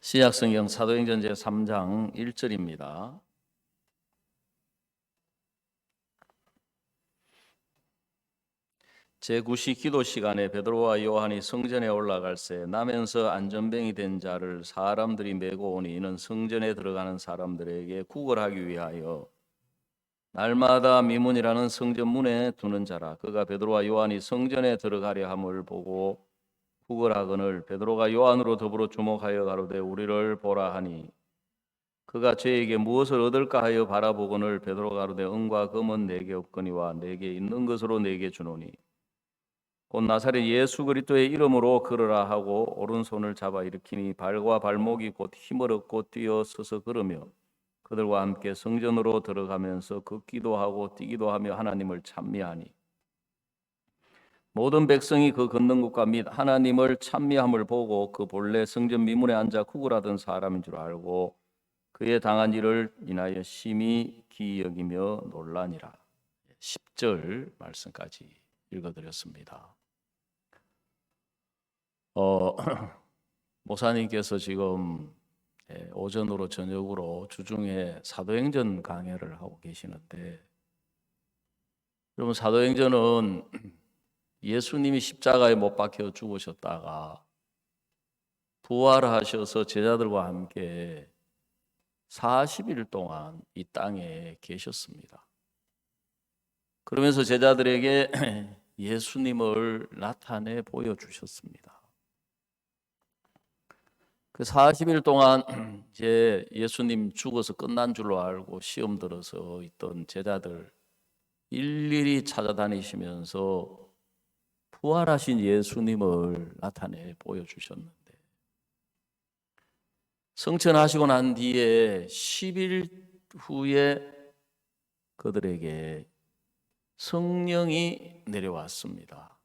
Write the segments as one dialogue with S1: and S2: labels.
S1: 신약성경 사도행전 제3장 1절입니다. 제9시 기도 시간에 베드로와 요한이 성전에 올라갈새 나면서 안전병이 된 자를 사람들이 메고 오니 이는 성전에 들어가는 사람들에게 구걸하기 위하여 날마다 미문이라는 성전 문에 두는 자라. 그가 베드로와 요한이 성전에 들어가려 함을 보고 구걸하거늘 베드로가 요한으로 더불어 주목하여 가로되 우리를 보라 하니 그가 저에게 무엇을 얻을까 하여 바라보거늘 베드로가 가로되 은과 금은 내게 없거니와 내게 있는 것으로 내게 주노니 곧 나사렛 예수 그리스도의 이름으로 걸으라 하고 오른손을 잡아 일으키니 발과 발목이 곧 힘을 얻고 뛰어 서서 걸으며 그들과 함께 성전으로 들어가면서 걷기도 하고 뛰기도 하며 하나님을 찬미하니 모든 백성이 그 걷는 것과 및 하나님을 찬미함을 보고 그 본래 성전 미문에 앉아 구걸하던 사람인 줄 알고 그의 당한 일을 인하여 심히 기이 여기며 놀라니라. 10절 말씀까지 읽어드렸습니다. 목사님께서 지금 오전으로 저녁으로 주중에 사도행전 강해를 하고 계시는데, 여러분 사도행전은 예수님이 십자가에 못 박혀 죽으셨다가 부활하셔서 제자들과 함께 40일 동안 이 땅에 계셨습니다. 그러면서 제자들에게 예수님을 나타내 보여주셨습니다. 그 40일 동안 이제 예수님 죽어서 끝난 줄로 알고 시험 들어서 있던 제자들 일일이 찾아다니시면서 부활하신 예수님을 나타내 보여주셨는데, 성천하시고 난 뒤에 10일 후에 그들에게 성령이 내려왔습니다.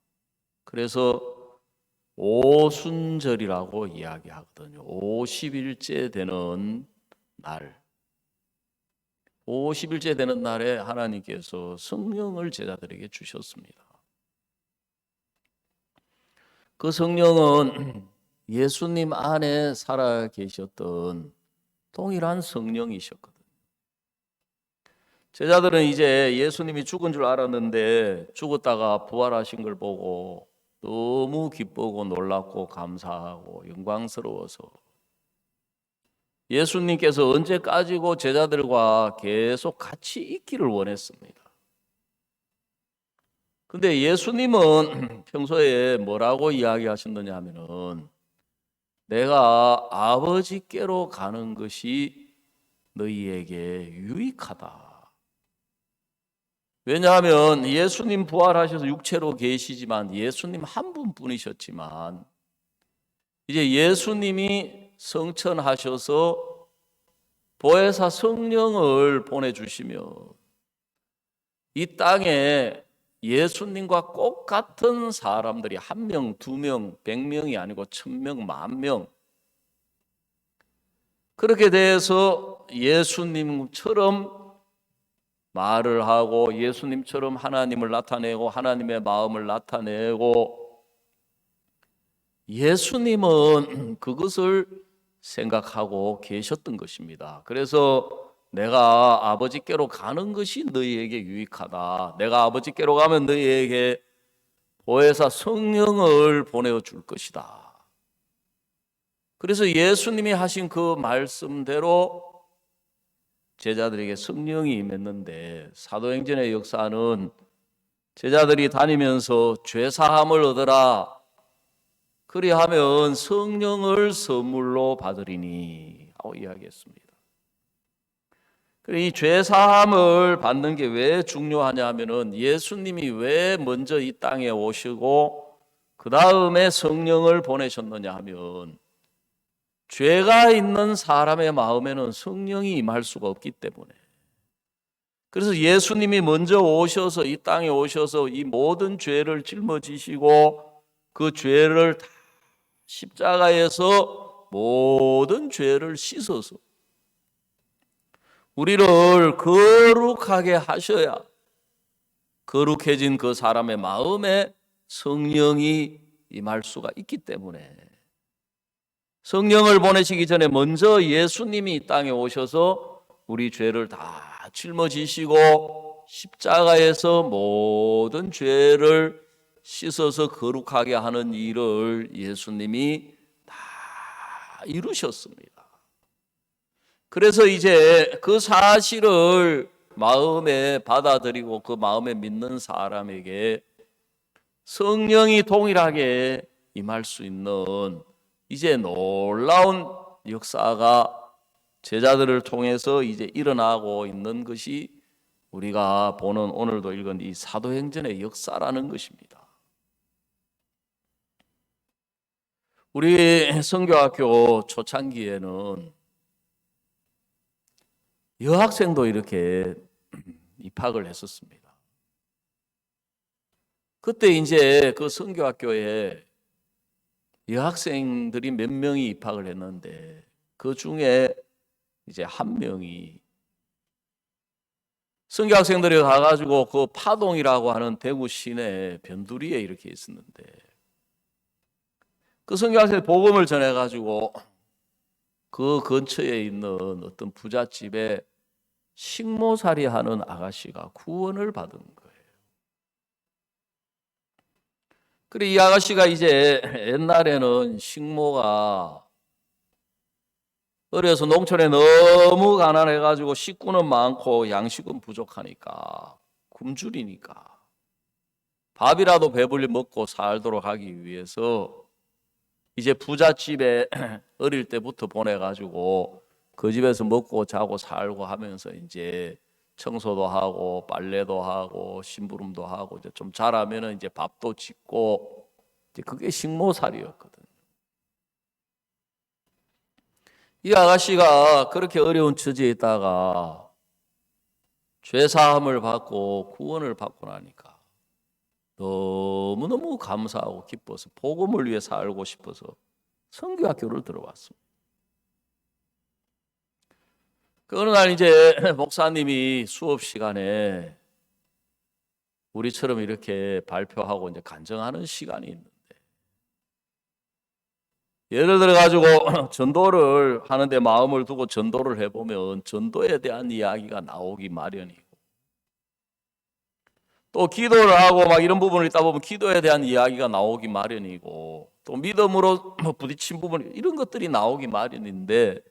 S1: 그래서 오순절이라고 이야기하거든요. 50일째 되는 날, 50일째 되는 날에 하나님께서 성령을 제자들에게 주셨습니다. 그 성령은 예수님 안에 살아 계셨던 동일한 성령이셨거든요. 제자들은 이제 예수님이 죽은 줄 알았는데 죽었다가 부활하신 걸 보고 너무 기쁘고 놀랍고 감사하고 영광스러워서 예수님께서 언제까지고 제자들과 계속 같이 있기를 원했습니다. 근데 예수님은 평소에 뭐라고 이야기하셨느냐 하면은 내가 아버지께로 가는 것이 너희에게 유익하다. 왜냐하면 예수님 부활하셔서 육체로 계시지만 예수님 한 분뿐이셨지만 이제 예수님이 성천하셔서 보혜사 성령을 보내주시며 이 땅에 예수님과 꼭 같은 사람들이 1명, 2명, 100명이 아니고 1000명, 10,000명 그렇게 돼서 예수님처럼 말을 하고 예수님처럼 하나님을 나타내고 하나님의 마음을 나타내고 예수님은 그것을 생각하고 계셨던 것입니다. 그래서 내가 아버지께로 가는 것이 너희에게 유익하다. 내가 아버지께로 가면 너희에게 보혜사 성령을 보내줄 것이다. 그래서 예수님이 하신 그 말씀대로 제자들에게 성령이 임했는데 사도행전의 역사는 제자들이 다니면서 죄사함을 얻으라 그리하면 성령을 선물로 받으리니 하고 이야기했습니다. 이 죄사함을 받는 게 왜 중요하냐 하면은 예수님이 왜 먼저 이 땅에 오시고 그 다음에 성령을 보내셨느냐 하면 죄가 있는 사람의 마음에는 성령이 임할 수가 없기 때문에, 그래서 예수님이 먼저 오셔서 이 땅에 오셔서 이 모든 죄를 짊어지시고 그 죄를 다 십자가에서 모든 죄를 씻어서 우리를 거룩하게 하셔야 거룩해진 그 사람의 마음에 성령이 임할 수가 있기 때문에 성령을 보내시기 전에 먼저 예수님이 이 땅에 오셔서 우리 죄를 다 짊어지시고 십자가에서 모든 죄를 씻어서 거룩하게 하는 일을 예수님이 다 이루셨습니다. 그래서 이제 그 사실을 마음에 받아들이고 그 마음에 믿는 사람에게 성령이 동일하게 임할 수 있는 이제 놀라운 역사가 제자들을 통해서 이제 일어나고 있는 것이 우리가 보는 오늘도 읽은 이 사도행전의 역사라는 것입니다. 우리 선교학교 초창기에는 여학생도 이렇게 입학을 했었습니다. 그때 이제 그 선교학교에 여학생들이 몇 명이 입학을 했는데 그 중에 이제 한 명이 선교학생들이 가가지고 그 파동이라고 하는 대구 시내 변두리에 이렇게 있었는데 그 선교학생이 복음을 전해가지고 그 근처에 있는 어떤 부잣집에 식모살이 하는 아가씨가 구원을 받은 거예요. 그래 이 아가씨가 이제 옛날에는 식모가 어려서 농촌에 너무 가난해가지고 식구는 많고 양식은 부족하니까 굶주리니까 밥이라도 배불리 먹고 살도록 하기 위해서 이제 부잣집에 어릴 때부터 보내가지고 그 집에서 먹고 자고 살고 하면서 이제 청소도 하고 빨래도 하고 심부름도 하고 이제 좀 자라면은 이제 밥도 짓고 이제 그게 식모살이었거든요. 이 아가씨가 그렇게 어려운 처지에 있다가 죄사함을 받고 구원을 받고 나니까 너무너무 감사하고 기뻐서 복음을 위해 살고 싶어서 선교학교를 들어왔습니다. 그 어느 날 이제 목사님이 수업 시간에 우리처럼 이렇게 발표하고 이제 간증하는 시간이 있는데 예를 들어 가지고 전도를 하는데 마음을 두고 전도를 해보면 전도에 대한 이야기가 나오기 마련이고 또 기도를 하고 막 이런 부분을 있다 보면 기도에 대한 이야기가 나오기 마련이고 또 믿음으로 부딪힌 부분 이런 것들이 나오기 마련인데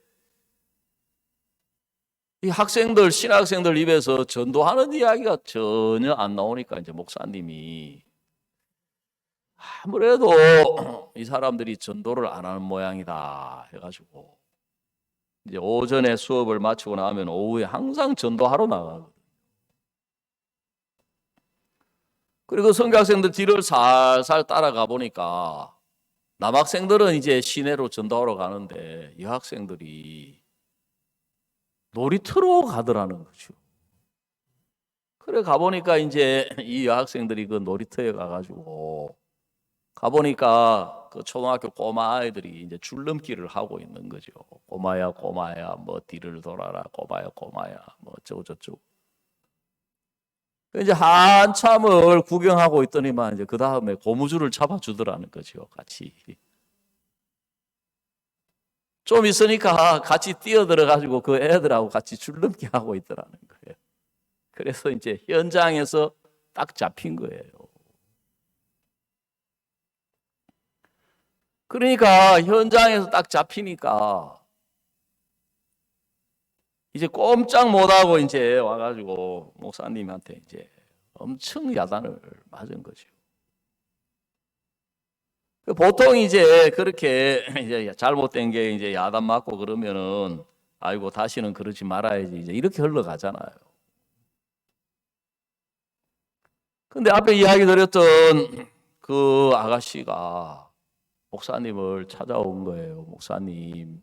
S1: 이 학생들 신학생들 입에서 전도하는 이야기가 전혀 안 나오니까 이제 목사님이 아무래도 이 사람들이 전도를 안 하는 모양이다 해가지고 이제 오전에 수업을 마치고 나면 오후에 항상 전도하러 나가거든요. 그리고 선교학생들 뒤를 살살 따라가 보니까 남학생들은 이제 시내로 전도하러 가는데 여학생들이 놀이터로 가더라는 거죠. 그래 가보니까 이제 이 여학생들이 그 놀이터에 가가지고 가보니까 그 초등학교 꼬마 아이들이 이제 줄넘기를 하고 있는 거죠. 꼬마야 꼬마야 뭐 뒤를 돌아라 꼬마야 꼬마야 뭐 어쩌고 저쩌고. 이제 한참을 구경하고 있더니만 이제 그 다음에 고무줄을 잡아주더라는 거죠. 같이. 좀 있으니까 같이 뛰어들어가지고 그 애들하고 같이 줄넘기 하고 있더라는 거예요. 그래서 이제 현장에서 딱 잡힌 거예요. 그러니까 현장에서 딱 잡히니까 이제 꼼짝 못하고 이제 와가지고 목사님한테 이제 엄청 야단을 맞은 거죠. 보통 이제 그렇게 이제 잘못된 게 이제 야단 맞고 그러면은 아이고 다시는 그러지 말아야지 이제 이렇게 흘러가잖아요. 근데 앞에 이야기 드렸던 그 아가씨가 목사님을 찾아온 거예요. 목사님,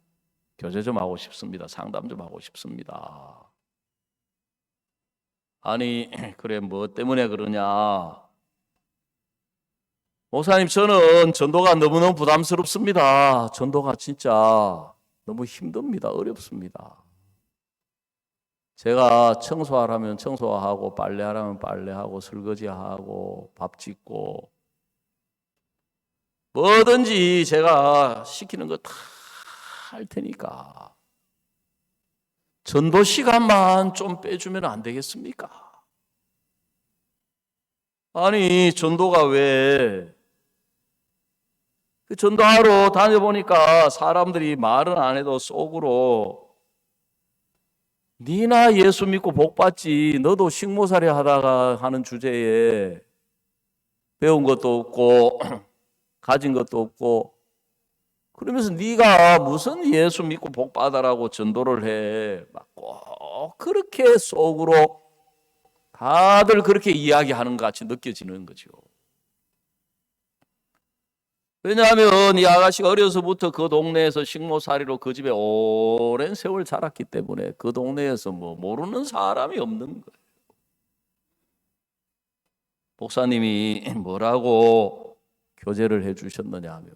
S1: 교제 좀 하고 싶습니다. 상담 좀 하고 싶습니다. 아니, 그래, 뭐 때문에 그러냐? 목사님, 저는 전도가 너무너무 부담스럽습니다. 전도가 진짜 너무 힘듭니다. 어렵습니다. 제가 청소하라면 청소하고 빨래하라면 빨래하고 설거지하고 밥 짓고 뭐든지 제가 시키는 거 다 할 테니까 전도 시간만 좀 빼주면 안 되겠습니까? 아니, 전도가 왜? 전도하러 다녀보니까 사람들이 말은 안 해도 속으로 니나 예수 믿고 복 받지, 너도 식모살이 하다가 하는 주제에 배운 것도 없고 가진 것도 없고 그러면서 네가 무슨 예수 믿고 복 받아라고 전도를 해. 막 꼭 그렇게 속으로 다들 그렇게 이야기하는 것 같이 느껴지는 거죠. 왜냐하면 이 아가씨가 어려서부터 그 동네에서 식모살이로 그 집에 오랜 세월 자랐기 때문에 그 동네에서 뭐 모르는 사람이 없는 거예요. 목사님이 뭐라고 교제를 해주셨느냐 하면,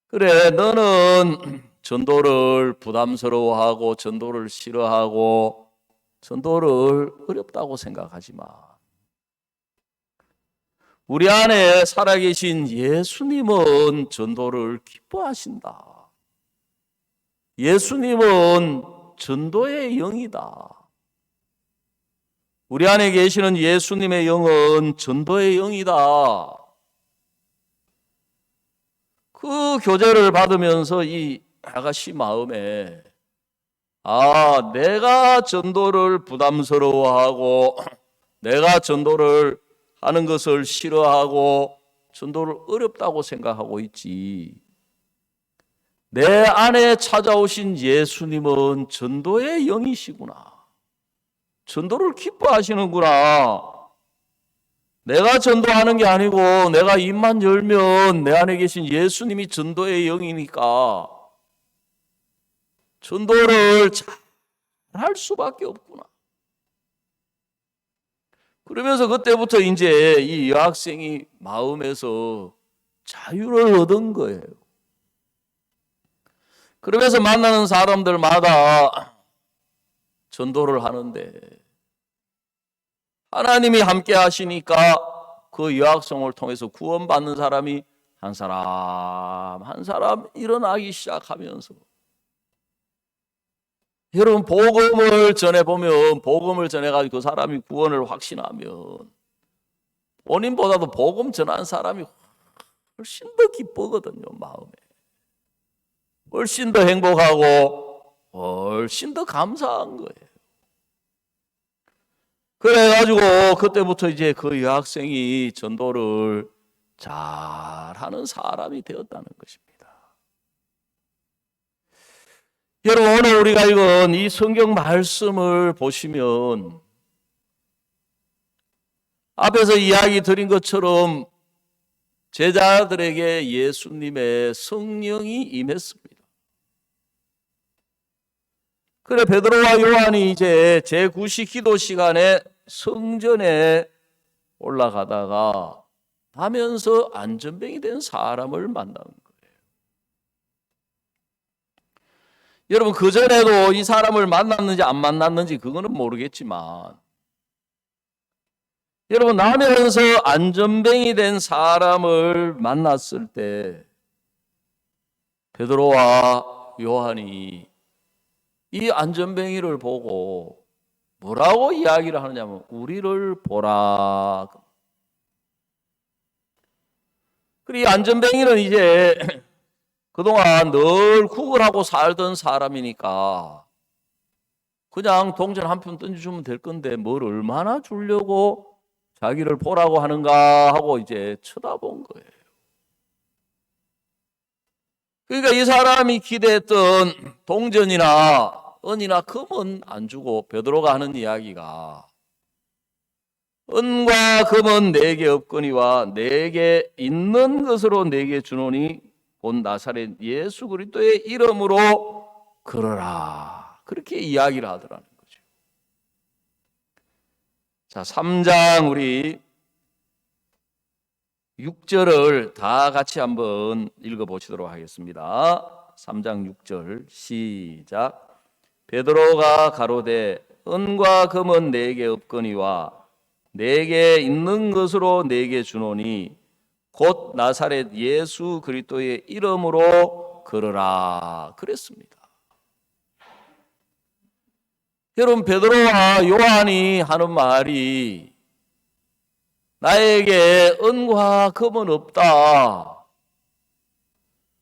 S1: 그래, 너는 전도를 부담스러워하고 전도를 싫어하고 전도를 어렵다고 생각하지만 우리 안에 살아계신 예수님은 전도를 기뻐하신다. 예수님은 전도의 영이다. 우리 안에 계시는 예수님의 영은 전도의 영이다. 그 교제를 받으면서 이 아가씨 마음에 내가 전도를 부담스러워하고 내가 전도를 하는 것을 싫어하고 전도를 어렵다고 생각하고 있지. 내 안에 찾아오신 예수님은 전도의 영이시구나. 전도를 기뻐하시는구나. 내가 전도하는 게 아니고 내가 입만 열면 내 안에 계신 예수님이 전도의 영이니까 전도를 잘 할 수밖에 없구나. 그러면서 그때부터 이제 이 여학생이 마음에서 자유를 얻은 거예요. 그러면서 만나는 사람들마다 전도를 하는데 하나님이 함께 하시니까 그 여학생을 통해서 구원받는 사람이 한 사람 한 사람 일어나기 시작하면서, 여러분 복음을 전해보면, 복음을 전해가지고 그 사람이 구원을 확신하면 본인보다도 복음 전한 사람이 훨씬 더 기쁘거든요. 마음에 훨씬 더 행복하고 훨씬 더 감사한 거예요. 그래가지고 그때부터 이제 그 여학생이 전도를 잘하는 사람이 되었다는 것입니다. 여러분, 오늘 우리가 읽은 이 성경 말씀을 보시면 앞에서 이야기 드린 것처럼 제자들에게 예수님의 성령이 임했습니다. 그래, 베드로와 요한이 이제 제9시 기도 시간에 성전에 올라가다가 하면서 안전병이 된 사람을 만난 거예요. 여러분, 그전에도 이 사람을 만났는지 안 만났는지 그거는 모르겠지만, 여러분, 나면서 안전병이 된 사람을 만났을 때 베드로와 요한이 이 안전뱅이를 보고 뭐라고 이야기를 하느냐면 우리를 보라. 그리고 이 안전뱅이는 이제 그동안 늘 구걸하고 살던 사람이니까 그냥 동전 한 푼 던져주면 될 건데 뭘 얼마나 주려고 자기를 보라고 하는가 하고 이제 쳐다본 거예요. 그러니까 이 사람이 기대했던 동전이나 은이나 금은 안 주고 베드로가 하는 이야기가 은과 금은 내게 없거니와 내게 있는 것으로 내게 주노니 곧 나사렛 예수 그리스도의 이름으로 걸어라. 그렇게 이야기를 하더라는 거죠. 자, 3장 우리 6절을 다 같이 한번 읽어보시도록 하겠습니다. 3장 6절 시작. 베드로가 가로되 은과 금은 내게 없거니와 내게 있는 것으로 내게 주노니 곧 나사렛 예수 그리스도의 이름으로 걸어라 그랬습니다. 여러분, 베드로와 요한이 하는 말이 나에게 은과 금은 없다.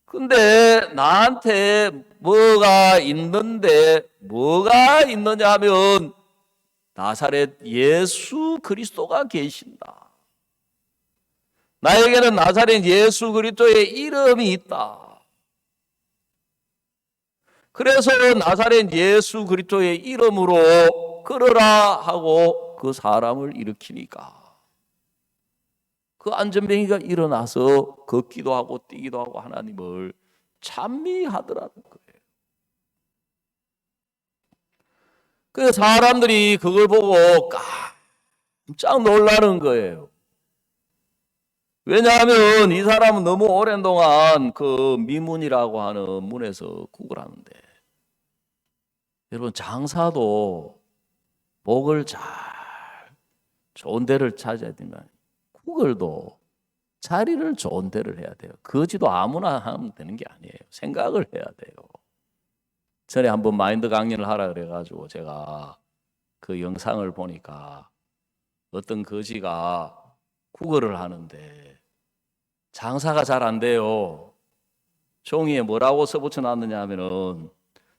S1: 근데 나한테 뭐가 있는데, 뭐가 있느냐 하면 나사렛 예수 그리스도가 계신다. 나에게는 나사렛 예수 그리스도의 이름이 있다. 그래서 나사렛 예수 그리스도의 이름으로 걸어라 하고 그 사람을 일으키니까 그 안전뱅이가 일어나서 걷기도 하고 뛰기도 하고 하나님을 찬미하더라는 거예요. 그래서 사람들이 그걸 보고 깜짝 놀라는 거예요. 왜냐하면 이 사람은 너무 오랜 동안 그 미문이라고 하는 문에서 구걸하는데, 여러분, 장사도 목을 잘 좋은 데를 찾아야 되면 구걸도 자리를 좋은 데를 해야 돼요. 거지도 아무나 하면 되는 게 아니에요. 생각을 해야 돼요. 전에 한번 마인드 강연을 하라 그래가지고 제가 그 영상을 보니까 어떤 거지가 구걸을 하는데 장사가 잘 안 돼요. 종이에 뭐라고 써붙여 놨느냐 하면은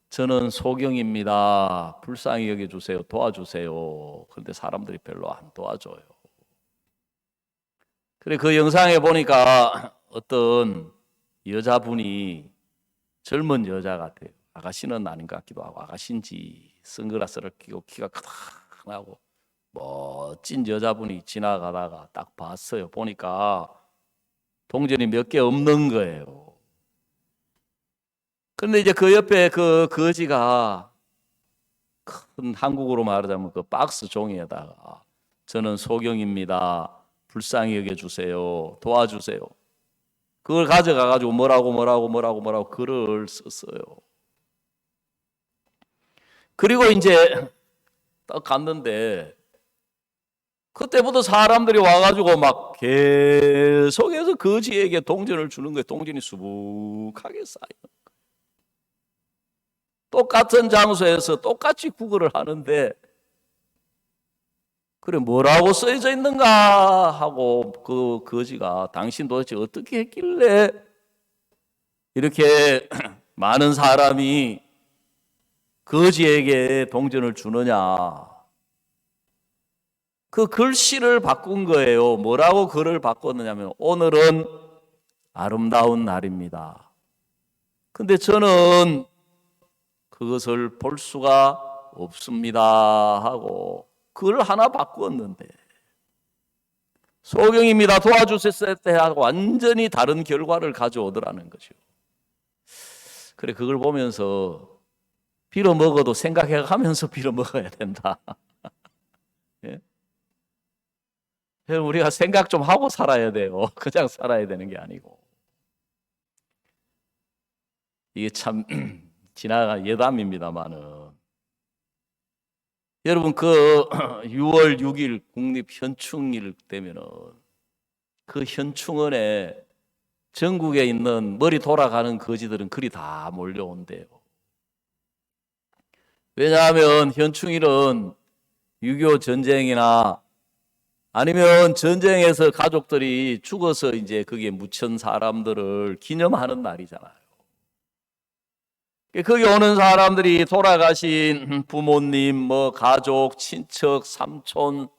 S1: 저는 소경입니다. 불쌍히 여겨주세요. 도와주세요. 그런데 사람들이 별로 안 도와줘요. 그래, 그 영상에 보니까 어떤 여자분이 젊은 여자 같아요. 아가씨는 아닌 것 같기도 하고, 아가씨인지 선글라스를 끼고 키가 크다고 멋진 여자분이 지나가다가 딱 봤어요. 보니까 동전이 몇 개 없는 거예요. 그런데 이제 그 옆에 그 거지가 큰, 한국어로 말하자면 그 박스 종이에다가 저는 소경입니다. 불쌍히 여겨주세요. 도와주세요. 그걸 가져가가지고 뭐라고 글을 썼어요. 그리고 이제 딱 갔는데 그때부터 사람들이 와가지고 막 계속해서 거지에게 동전을 주는 거예요. 동전이 수북하게 쌓여요. 똑같은 장소에서 똑같이 구걸을 하는데, 그래 뭐라고 써져 있는가 하고 그 거지가 당신 도대체 어떻게 했길래 이렇게 많은 사람이 거지에게 동전을 주느냐. 그 글씨를 바꾼 거예요. 뭐라고 글을 바꿨느냐면 오늘은 아름다운 날입니다. 근데 저는 그것을 볼 수가 없습니다 하고 글 하나 바꾸었는데, 소경입니다 도와주셨을 때 하고 완전히 다른 결과를 가져오더라는 거죠. 그래, 그걸 보면서 빌어먹어도 생각해가면서 빌어먹어야 된다. 예? 우리가 생각 좀 하고 살아야 돼요. 그냥 살아야 되는 게 아니고. 이게 참 지나간 예담입니다만은, 여러분 그 6월 6일 국립현충일 되면은 그 현충원에 전국에 있는 머리 돌아가는 거지들은 그리 다 몰려온대요. 왜냐하면 현충일은 6.25 전쟁이나 아니면 전쟁에서 가족들이 죽어서 이제 거기에 묻힌 사람들을 기념하는 날이잖아요. 거기 오는 사람들이 돌아가신 부모님, 뭐 가족, 친척, 삼촌,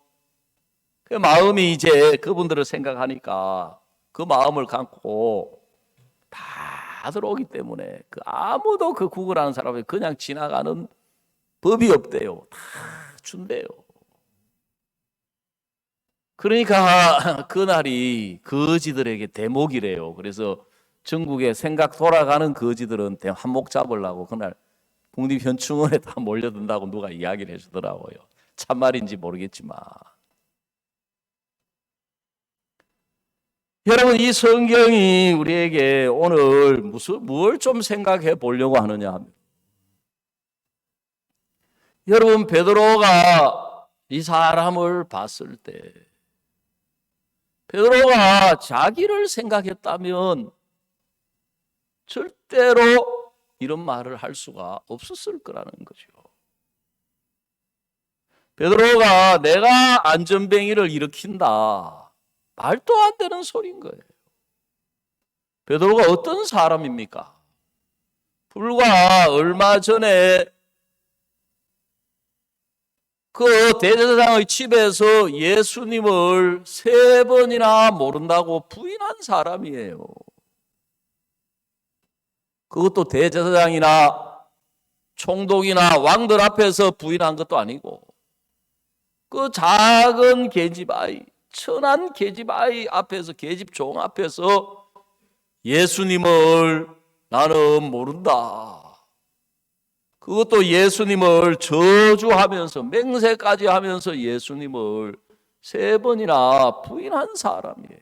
S1: 그 마음이 이제 그분들을 생각하니까 그 마음을 갖고 다 들어오기 때문에 그 아무도 그 구걸하는 사람이 그냥 지나가는 법이 없대요. 다 준대요. 그러니까 그날이 거지들에게 대목이래요. 그래서 전국에 생각 돌아가는 거지들은 한몫 잡으려고 그날 국립현충원에 다 몰려든다고 누가 이야기를 해주더라고요. 참말인지 모르겠지만. 여러분, 이 성경이 우리에게 오늘 뭘 좀 생각해 보려고 하느냐 하면, 여러분 베드로가 이 사람을 봤을 때 베드로가 자기를 생각했다면 절대로 이런 말을 할 수가 없었을 거라는 거죠. 베드로가 내가 안전뱅이를 일으킨다, 말도 안 되는 소리인 거예요. 베드로가 어떤 사람입니까? 불과 얼마 전에 그 대제사장의 집에서 예수님을 3번이나 모른다고 부인한 사람이에요. 그것도 대제사장이나 총독이나 왕들 앞에서 부인한 것도 아니고 그 작은 계집아이, 천한 계집아이 앞에서, 계집종 앞에서 예수님을 나는 모른다. 그것도 예수님을 저주하면서, 맹세까지 하면서 예수님을 3번이나 부인한 사람이에요.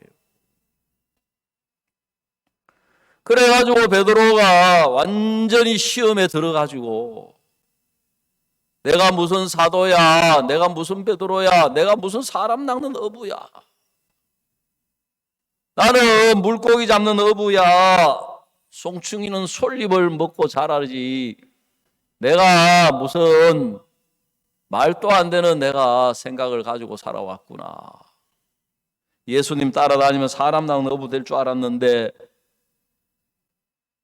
S1: 그래가지고 베드로가 완전히 시험에 들어가지고 내가 무슨 사도야, 내가 무슨 베드로야, 내가 무슨 사람 낚는 어부야, 나는 물고기 잡는 어부야, 송충이는 솔잎을 먹고 자라지, 내가 무슨 말도 안 되는 내가 생각을 가지고 살아왔구나. 예수님 따라다니면 사람 낚는 어부 될 줄 알았는데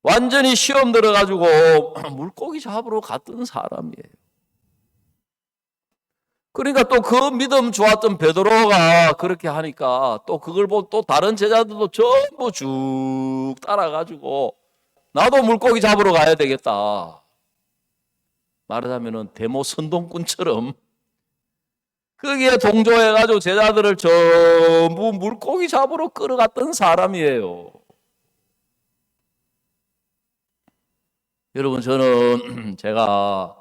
S1: 완전히 시험 들어가지고 물고기 잡으러 갔던 사람이에요. 그러니까 또 그 믿음 좋았던 베드로가 그렇게 하니까 또 그걸 보고 또 다른 제자들도 전부 쭉 따라가지고 나도 물고기 잡으러 가야 되겠다. 말하자면은 데모 선동꾼처럼 거기에 동조해가지고 제자들을 전부 물고기 잡으러 끌어갔던 사람이에요. 여러분, 저는 제가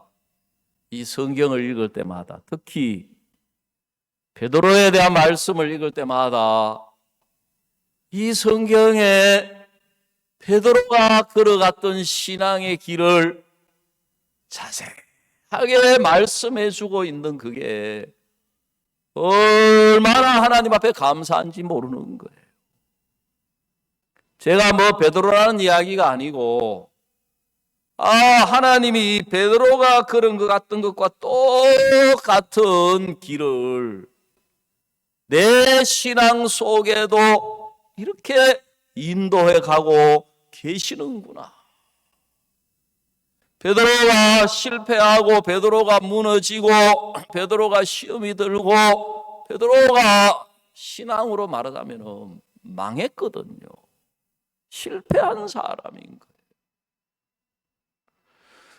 S1: 이 성경을 읽을 때마다, 특히 베드로에 대한 말씀을 읽을 때마다 이 성경에 베드로가 걸어갔던 신앙의 길을 자세하게 말씀해 주고 있는 그게 얼마나 하나님 앞에 감사한지 모르는 거예요. 제가 뭐 베드로라는 이야기가 아니고 하나님이 베드로가 걸은 것 같은 것과 똑같은 길을 내 신앙 속에도 이렇게 인도해 가고 계시는구나. 베드로가 실패하고 베드로가 무너지고 베드로가 시험이 들고 베드로가 신앙으로 말하자면 망했거든요. 실패한 사람인 거예요.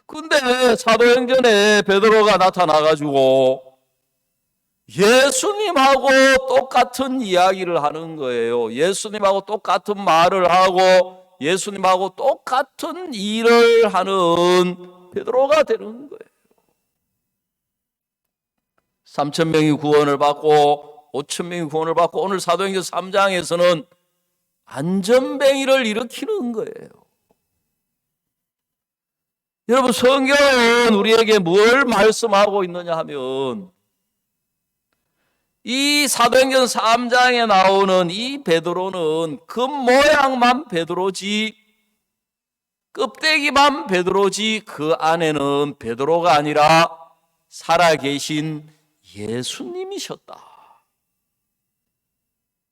S1: 근데 사도행전에 베드로가 나타나가지고 예수님하고 똑같은 이야기를 하는 거예요. 예수님하고 똑같은 말을 하고 예수님하고 똑같은 일을 하는 베드로가 되는 거예요. 3,000명이 구원을 받고 5,000명이 구원을 받고 오늘 사도행전 3장에서는 안전뱅이를 일으키는 거예요. 여러분, 성경은 우리에게 뭘 말씀하고 있느냐 하면 이 사도행전 3장에 나오는 이 베드로는 겉모양만 베드로지 껍데기만 베드로지 그 안에는 베드로가 아니라 살아계신 예수님이셨다.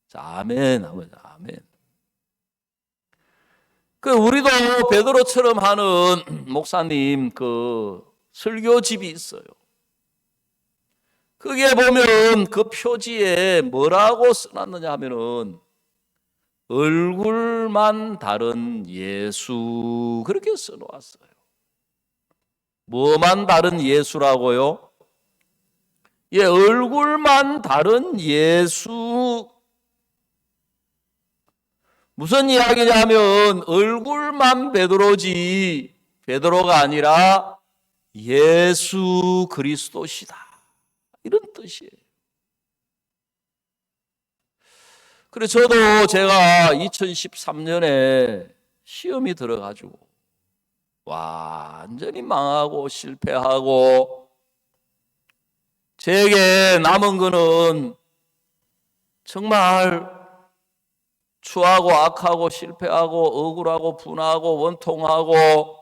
S1: 자, 아멘. 아멘. 우리도 베드로처럼 하는 목사님 설교집이 있어요. 거기에 보면 그 표지에 뭐라고 써놨느냐 하면은 얼굴만 다른 예수, 그렇게 써놓았어요. 뭐만 다른 예수라고요? 얼굴만 다른 예수. 무슨 이야기냐 하면 얼굴만 베드로지 베드로가 아니라 예수 그리스도시다, 이런 뜻이에요. 그래서 저도 제가 2013년에 시험이 들어가지고 완전히 망하고 실패하고 제게 남은 거는 정말 추하고 악하고 실패하고 억울하고 분하고 원통하고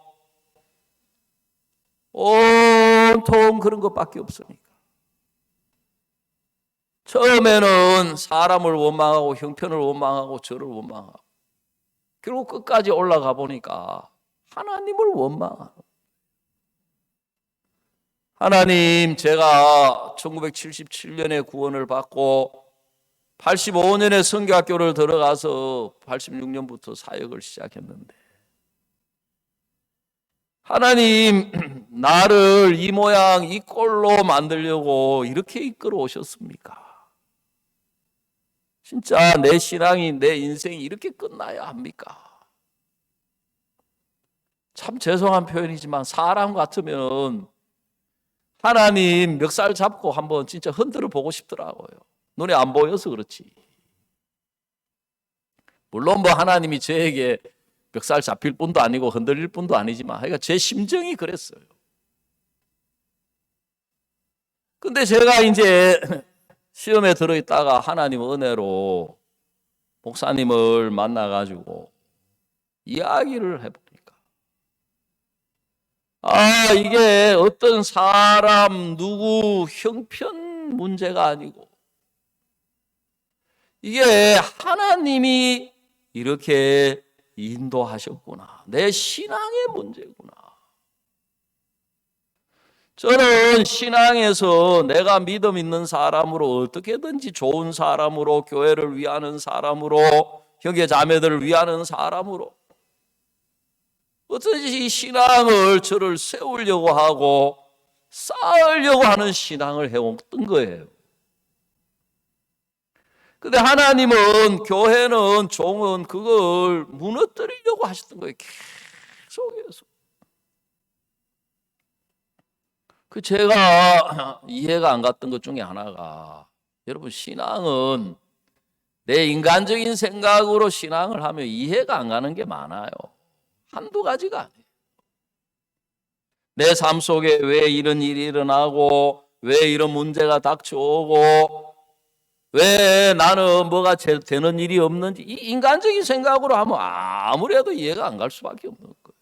S1: 온통 그런 것밖에 없으니까. 처음에는 사람을 원망하고 형편을 원망하고 저를 원망하고 결국 끝까지 올라가 보니까 하나님을 원망하는. 하나님, 제가 1977년에 구원을 받고 85년에 선교학교를 들어가서 86년부터 사역을 시작했는데 하나님, 나를 이 모양 이 꼴로 만들려고 이렇게 이끌어 오셨습니까? 진짜 내 신앙이, 내 인생이 이렇게 끝나야 합니까? 참 죄송한 표현이지만 사람 같으면 하나님 멱살 잡고 한번 진짜 흔들어 보고 싶더라고요. 눈에 안 보여서 그렇지. 물론 뭐 하나님이 저에게 멱살 잡힐 뿐도 아니고 흔들릴 뿐도 아니지만 그러니까 제 심정이 그랬어요. 근데 제가 이제 시험에 들어있다가 하나님 은혜로 목사님을 만나가지고 이야기를 해보니까 이게 어떤 사람 누구 형편 문제가 아니고 이게 하나님이 이렇게 인도하셨구나. 내 신앙의 문제구나. 저는 신앙에서 내가 믿음 있는 사람으로 어떻게든지 좋은 사람으로 교회를 위하는 사람으로 형제 자매들을 위하는 사람으로 어떻게 이 신앙을 저를 세우려고 하고 쌓으려고 하는 신앙을 해왔던 거예요. 근데 하나님은 교회는 종은 그걸 무너뜨리려고 하셨던 거예요. 계속해서. 제가 이해가 안 갔던 것 중에 하나가 여러분 신앙은 내 인간적인 생각으로 신앙을 하면 이해가 안 가는 게 많아요. 한두 가지가 아니에요. 내 삶 속에 왜 이런 일이 일어나고 왜 이런 문제가 닥쳐오고 왜 나는 뭐가 되는 일이 없는지 이 인간적인 생각으로 하면 아무래도 이해가 안 갈 수밖에 없는 거예요.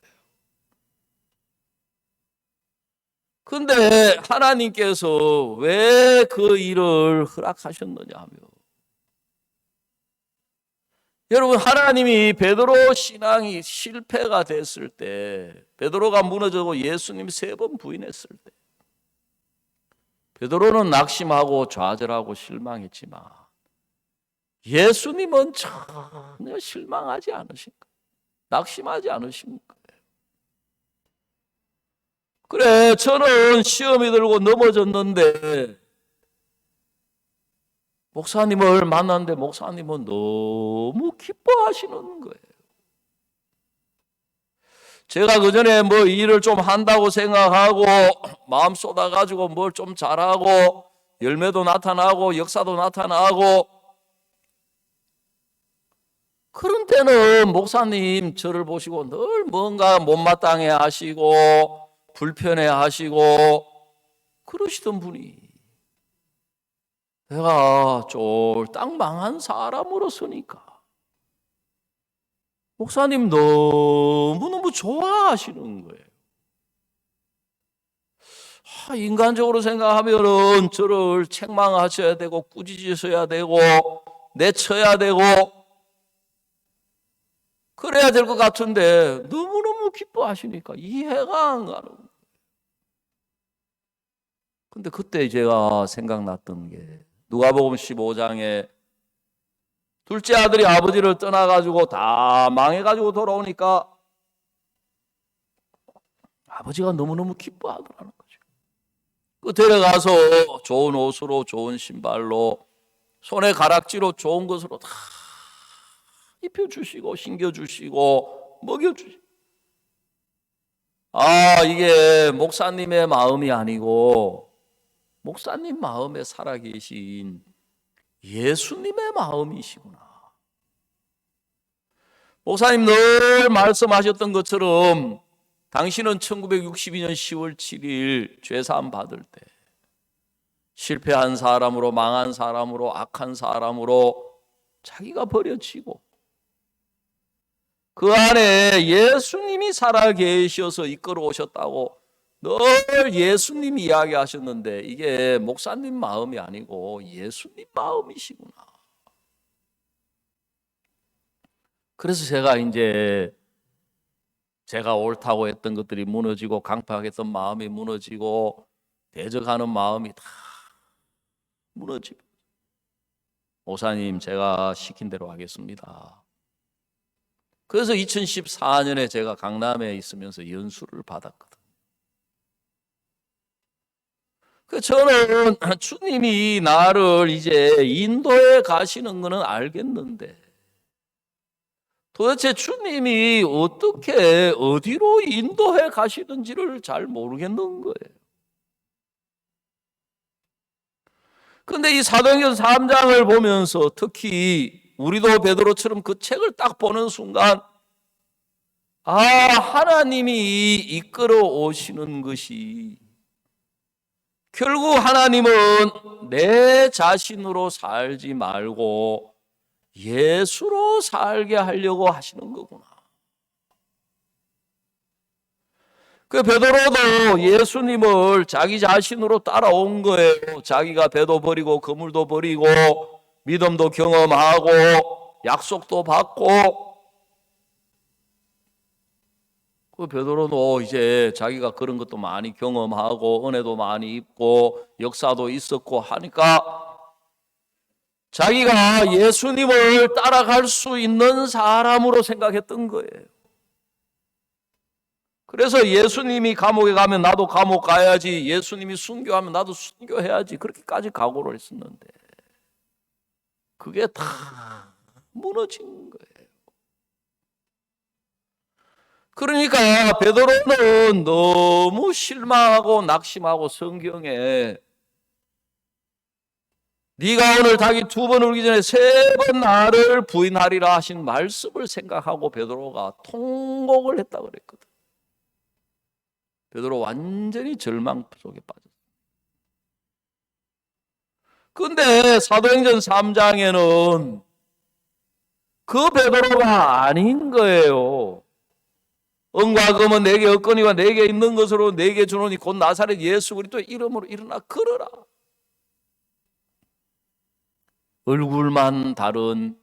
S1: 근데 하나님께서 왜 그 일을 허락하셨느냐 하면 여러분 하나님이 베드로 신앙이 실패가 됐을 때 베드로가 무너지고 예수님 3번 부인했을 때 베드로는 낙심하고 좌절하고 실망했지만 예수님은 전혀 실망하지 않으신 거예요. 낙심하지 않으신 거예요. 그래 저는 시험이 들고 넘어졌는데 목사님을 만났는데 목사님은 너무 기뻐하시는 거예요. 제가 그전에 뭐 일을 좀 한다고 생각하고 마음 쏟아가지고 뭘 좀 잘하고 열매도 나타나고 역사도 나타나고 그런 때는 목사님 저를 보시고 늘 뭔가 못마땅해 하시고 불편해 하시고 그러시던 분이 내가 쫄딱 망한 사람으로서니까 목사님 너무너무 좋아하시는 거예요. 인간적으로 생각하면은 저를 책망하셔야 되고 꾸짖으셔야 되고 내쳐야 되고 그래야 될 것 같은데 너무너무 기뻐하시니까 이해가 안 가는 거예요. 근데 그때 제가 생각났던 게 누가복음 15장에 둘째 아들이 아버지를 떠나가지고 다 망해가지고 돌아오니까 아버지가 너무너무 기뻐하더라는 거죠. 그 데려가서 좋은 옷으로 좋은 신발로 손에 가락지로 좋은 것으로 다 입혀주시고 신겨주시고 먹여주시고 이게 목사님의 마음이 아니고 목사님 마음에 살아계신 예수님의 마음이시구나. 목사님 늘 말씀하셨던 것처럼 당신은 1962년 10월 7일 죄사함 받을 때 실패한 사람으로 망한 사람으로 악한 사람으로 자기가 버려지고 그 안에 예수님이 살아계셔서 이끌어 오셨다고 늘 예수님이 이야기하셨는데 이게 목사님 마음이 아니고 예수님 마음이시구나. 그래서 제가 옳다고 했던 것들이 무너지고 강팍했던 마음이 무너지고 대적하는 마음이 다 무너지고, 목사님 제가 시킨 대로 하겠습니다. 그래서 2014년에 제가 강남에 있으면서 연수를 받았거든요. 저는 주님이 나를 이제 인도에 가시는 것은 알겠는데 도대체 주님이 어떻게 어디로 인도해 가시는지를 잘 모르겠는 거예요. 그런데 이 사도행전 3장을 보면서 특히 우리도 베드로처럼 그 책을 딱 보는 순간 하나님이 이끌어 오시는 것이 결국 하나님은 내 자신으로 살지 말고 예수로 살게 하려고 하시는 거구나. 그 베드로도 예수님을 자기 자신으로 따라온 거예요. 자기가 배도 버리고 그물도 버리고 믿음도 경험하고 약속도 받고, 그 베드로도 이제 자기가 그런 것도 많이 경험하고 은혜도 많이 입고 역사도 있었고 하니까 자기가 예수님을 따라갈 수 있는 사람으로 생각했던 거예요. 그래서 예수님이 감옥에 가면 나도 감옥 가야지, 예수님이 순교하면 나도 순교해야지, 그렇게까지 각오를 했었는데 그게 다 무너진 거예요. 그러니까 베드로는 너무 실망하고 낙심하고 성경에 네가 오늘 닭이 2번 울기 전에 3번 나를 부인하리라 하신 말씀을 생각하고 베드로가 통곡을 했다고 그랬거든. 베드로 완전히 절망 속에 빠졌어요. 그런데 사도행전 3장에는 그 베드로가 아닌 거예요. 은과 금은 내게 없거니와 내게 있는 것으로 내게 주노니 곧 나사렛 예수 그리스도의 이름으로 일어나 걸어라. 얼굴만 다른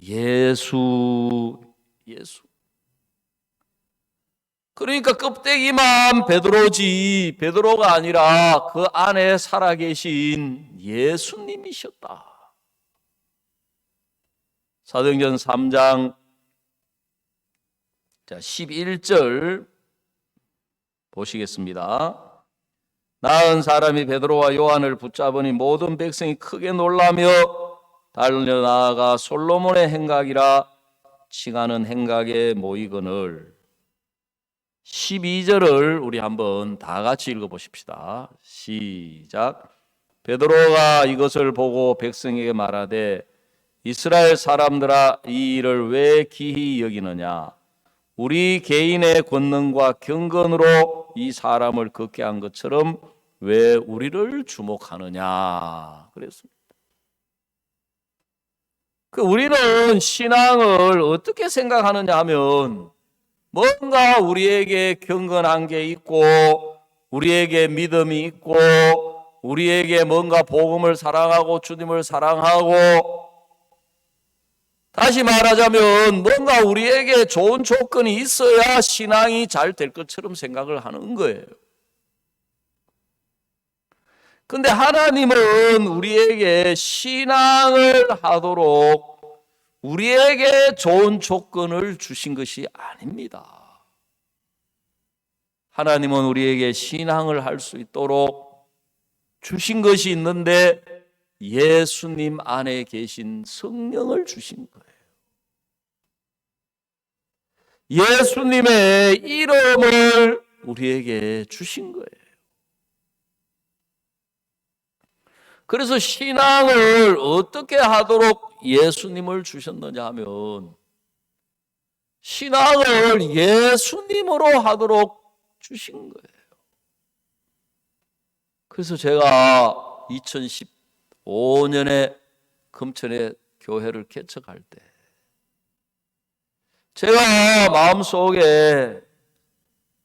S1: 예수. 그러니까 껍데기만 베드로지 베드로가 아니라 그 안에 살아계신 예수님이셨다. 사도행전 3장 11절 보시겠습니다. 나은 사람이 베드로와 요한을 붙잡으니 모든 백성이 크게 놀라며 달려나가 솔로몬의 행각이라 칭하는 행각에 모이거늘. 12절을 우리 한번 다 같이 읽어보십시다. 시작. 베드로가 이것을 보고 백성에게 말하되 이스라엘 사람들아 이 일을 왜 기히 여기느냐. 우리 개인의 권능과 경건으로 이 사람을 걷게 한 것처럼 왜 우리를 주목하느냐 그랬습니다. 우리는 신앙을 어떻게 생각하느냐 하면 뭔가 우리에게 경건한 게 있고 우리에게 믿음이 있고 우리에게 뭔가 복음을 사랑하고 주님을 사랑하고, 다시 말하자면 뭔가 우리에게 좋은 조건이 있어야 신앙이 잘 될 것처럼 생각을 하는 거예요. 근데 하나님은 우리에게 신앙을 하도록 우리에게 좋은 조건을 주신 것이 아닙니다. 하나님은 우리에게 신앙을 할 수 있도록 주신 것이 있는데 예수님 안에 계신 성령을 주신 거예요. 예수님의 이름을 우리에게 주신 거예요. 그래서 신앙을 어떻게 하도록 예수님을 주셨느냐 하면 신앙을 예수님으로 하도록 주신 거예요. 그래서 제가 2015년에 금천에 교회를 개척할 때 제가 마음속에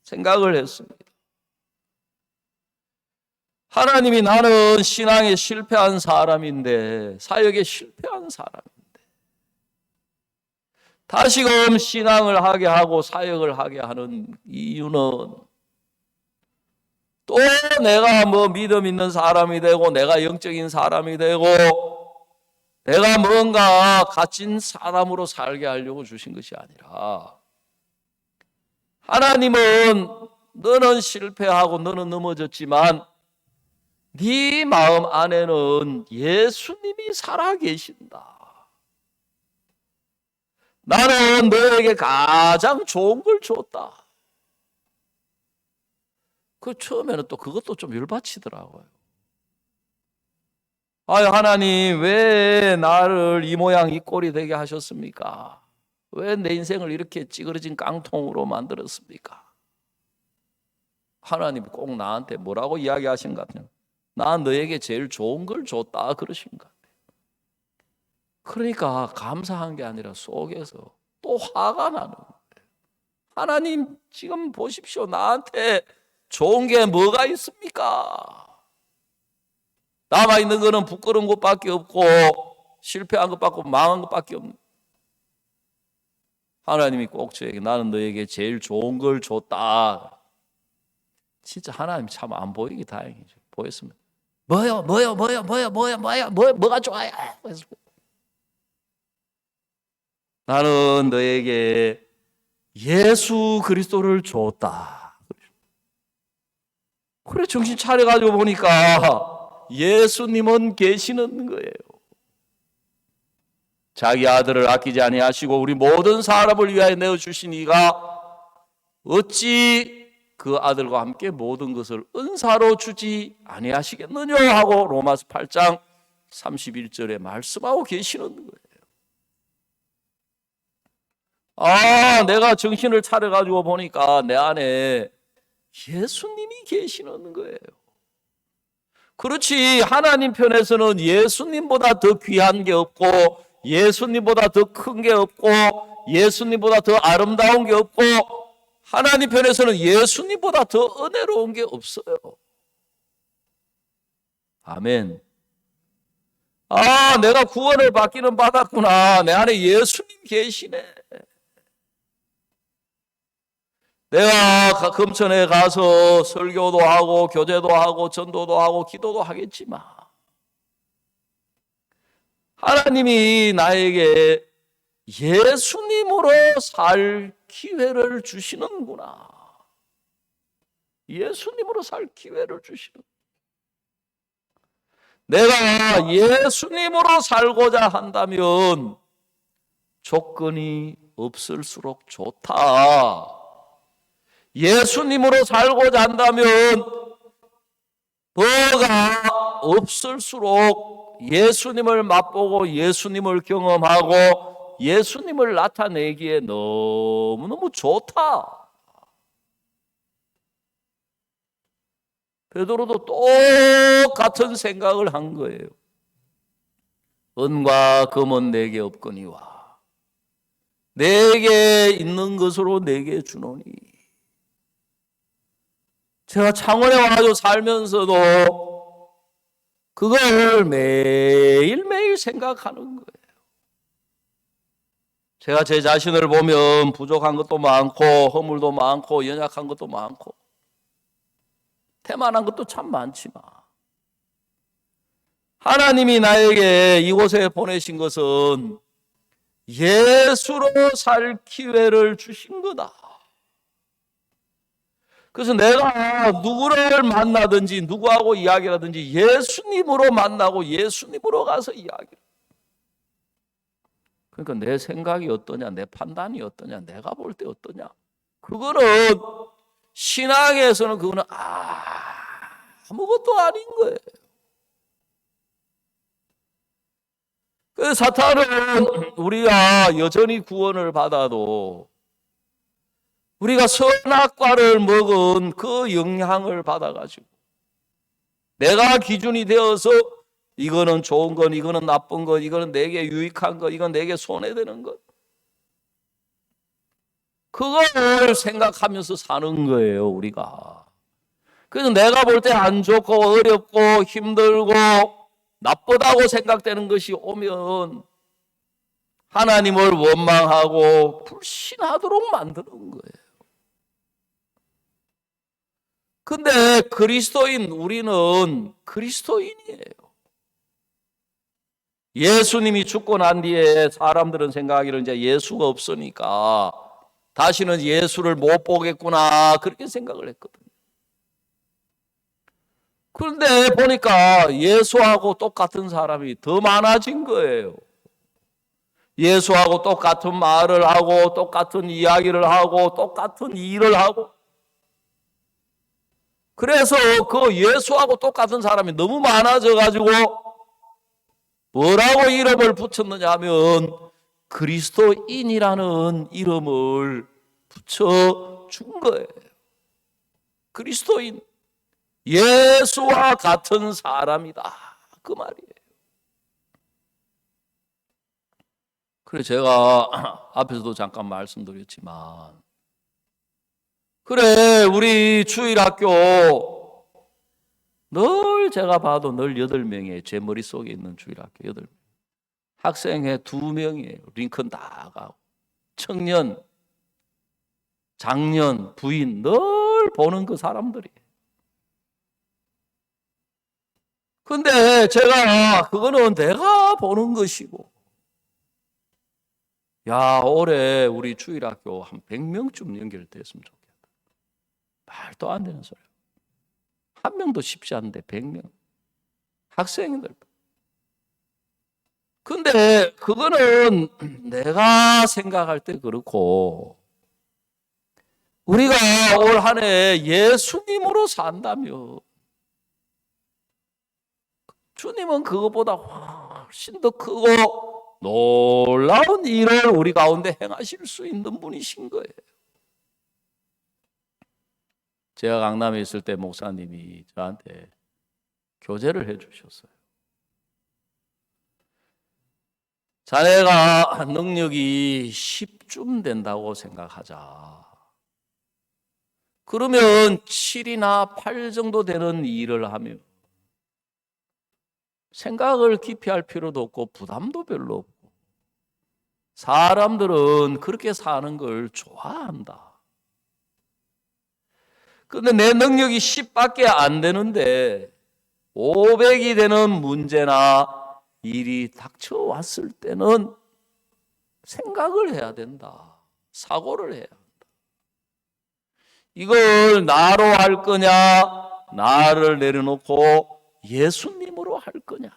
S1: 생각을 했습니다. 하나님이 나는 신앙에 실패한 사람인데, 사역에 실패한 사람인데, 다시금 신앙을 하게 하고 사역을 하게 하는 이유는 또 내가 믿음 있는 사람이 되고 내가 영적인 사람이 되고 내가 뭔가 갇힌 사람으로 살게 하려고 주신 것이 아니라, 하나님은 너는 실패하고 너는 넘어졌지만 네 마음 안에는 예수님이 살아계신다. 나는 너에게 가장 좋은 걸 줬다. 그 처음에는 또 그것도 좀 열받치더라고요. 아유, 하나님 왜 나를 이 모양 이 꼴이 되게 하셨습니까? 왜 내 인생을 이렇게 찌그러진 깡통으로 만들었습니까? 하나님이 꼭 나한테 뭐라고 이야기하신 것 같아요. 나 너에게 제일 좋은 걸 줬다 그러신 것 같아요. 그러니까 감사한 게 아니라 속에서 또 화가 나는 거예요. 하나님 지금 보십시오. 나한테 좋은 게 뭐가 있습니까? 남아있는 거는 부끄러운 것밖에 없고 실패한 것밖에 없고 망한 것밖에 없는. 하나님이 꼭 저에게 나는 너에게 제일 좋은 걸 줬다. 진짜 하나님 참 안 보이기 다행이죠. 보였으면 뭐가 좋아요? 나는 너에게 예수 그리스도를 줬다. 그래 정신 차려가지고 보니까 예수님은 계시는 거예요. 자기 아들을 아끼지 아니하시고 우리 모든 사람을 위하여 내어주신 이가 어찌 그 아들과 함께 모든 것을 은사로 주지 아니하시겠느냐 하고 로마서 8장 31절에 말씀하고 계시는 거예요. 내가 정신을 차려가지고 보니까 내 안에 예수님이 계시는 거예요. 그렇지, 하나님 편에서는 예수님보다 더 귀한 게 없고 예수님보다 더 큰 게 없고 예수님보다 더 아름다운 게 없고 하나님 편에서는 예수님보다 더 은혜로운 게 없어요. 아멘. 내가 구원을 받기는 받았구나. 내 안에 예수님 계시네. 내가 금천에 가서 설교도 하고 교제도 하고 전도도 하고 기도도 하겠지만 하나님이 나에게 예수님으로 살 기회를 주시는구나. 예수님으로 살 기회를 주시는. 내가 예수님으로 살고자 한다면 조건이 없을수록 좋다. 예수님으로 살고자 한다면 뭐가 없을수록 예수님을 맛보고 예수님을 경험하고 예수님을 나타내기에 너무너무 좋다. 베드로도 똑같은 생각을 한 거예요. 은과 금은 내게 없거니와 내게 있는 것으로 내게 주노니. 제가 창원에 와가지고 살면서도 그걸 매일매일 생각하는 거예요. 제가 제 자신을 보면 부족한 것도 많고 허물도 많고 연약한 것도 많고 태만한 것도 참 많지만 하나님이 나에게 이곳에 보내신 것은 예수로 살 기회를 주신 거다. 그래서 내가 누구를 만나든지 누구하고 이야기를 하든지 예수님으로 만나고 예수님으로 가서 이야기를. 그러니까 내 생각이 어떠냐, 내 판단이 어떠냐, 내가 볼 때 어떠냐. 그거는 신앙에서는 그거는 아무것도 아닌 거예요. 그래서 사탄은 우리가 여전히 구원을 받아도 우리가 선악과를 먹은 그 영향을 받아가지고 내가 기준이 되어서 이거는 좋은 것, 이거는 나쁜 것, 이거는 내게 유익한 것, 이건 내게 손해되는 것. 그걸 생각하면서 사는 거예요, 우리가. 그래서 내가 볼 때 안 좋고 어렵고 힘들고 나쁘다고 생각되는 것이 오면 하나님을 원망하고 불신하도록 만드는 거예요. 근데 그리스도인 우리는 그리스도인이에요. 예수님이 죽고 난 뒤에 사람들은 생각하기를 이제 예수가 없으니까 다시는 예수를 못 보겠구나 그렇게 생각을 했거든요. 그런데 보니까 예수하고 똑같은 사람이 더 많아진 거예요. 예수하고 똑같은 말을 하고 똑같은 이야기를 하고 똑같은 일을 하고, 그래서 그 예수하고 똑같은 사람이 너무 많아져 가지고 뭐라고 이름을 붙였느냐 하면 그리스도인이라는 이름을 붙여준 거예요. 그리스도인, 예수와 같은 사람이다 그 말이에요. 그래 제가 앞에서도 잠깐 말씀드렸지만, 그래 우리 주일학교 늘 제가 봐도 늘 8명이에요. 제 머릿속에 있는 주일학교 8명. 학생회 2명이에요. 링컨 다 가고 청년, 장년, 부인 늘 보는 그 사람들이에요. 근데 제가 그거는 내가 보는 것이고, 야 올해 우리 주일학교 한 100명쯤 연결됐으면 좋겠다. 말도 안 되는 소리야. 한 명도 쉽지 않은데 100명 학생들. 근데 그거는 내가 생각할 때 그렇고, 우리가 올 한 해 예수님으로 산다면 주님은 그것보다 훨씬 더 크고 놀라운 일을 우리 가운데 행하실 수 있는 분이신 거예요. 제가 강남에 있을 때 목사님이 저한테 교제를 해주셨어요. 자네가 능력이 10쯤 된다고 생각하자. 그러면 7이나 8 정도 되는 일을 하면 생각을 깊이 할 필요도 없고 부담도 별로 없고, 사람들은 그렇게 사는 걸 좋아한다. 근데 내 능력이 10밖에 안 되는데 500이 되는 문제나 일이 닥쳐왔을 때는 생각을 해야 된다. 사고를 해야 한다. 이걸 나로 할 거냐, 나를 내려놓고 예수님으로 할 거냐.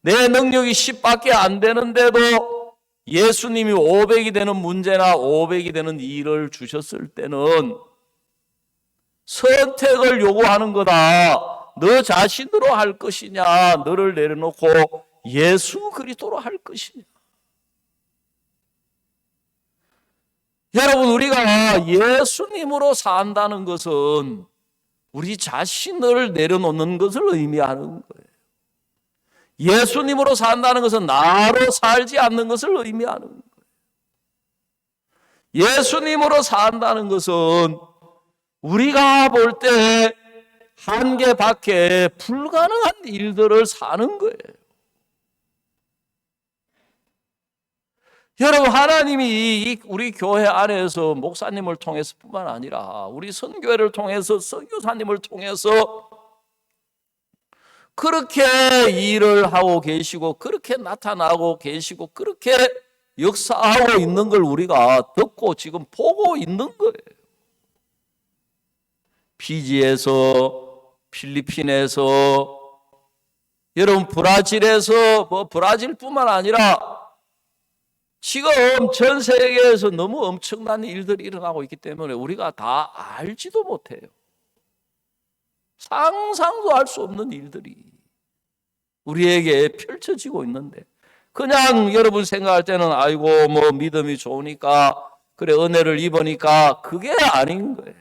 S1: 내 능력이 10밖에 안 되는데도 예수님이 500이 되는 문제나 500이 되는 일을 주셨을 때는 선택을 요구하는 거다. 너 자신으로 할 것이냐, 너를 내려놓고 예수 그리스도로 할 것이냐. 여러분, 우리가 예수님으로 산다는 것은 우리 자신을 내려놓는 것을 의미하는 거예요. 예수님으로 산다는 것은 나로 살지 않는 것을 의미하는 거예요. 예수님으로 산다는 것은 우리가 볼 때 한계 밖에 불가능한 일들을 사는 거예요. 여러분, 하나님이 우리 교회 안에서 목사님을 통해서뿐만 아니라 우리 선교회를 통해서 선교사님을 통해서 그렇게 일을 하고 계시고 그렇게 나타나고 계시고 그렇게 역사하고 있는 걸 우리가 듣고 지금 보고 있는 거예요. 피지에서, 필리핀에서, 여러분 브라질에서, 브라질뿐만 아니라 지금 전 세계에서 너무 엄청난 일들이 일어나고 있기 때문에 우리가 다 알지도 못해요. 상상도 할 수 없는 일들이 우리에게 펼쳐지고 있는데, 그냥 여러분 생각할 때는 아이고 뭐 믿음이 좋으니까 그래 은혜를 입으니까, 그게 아닌 거예요.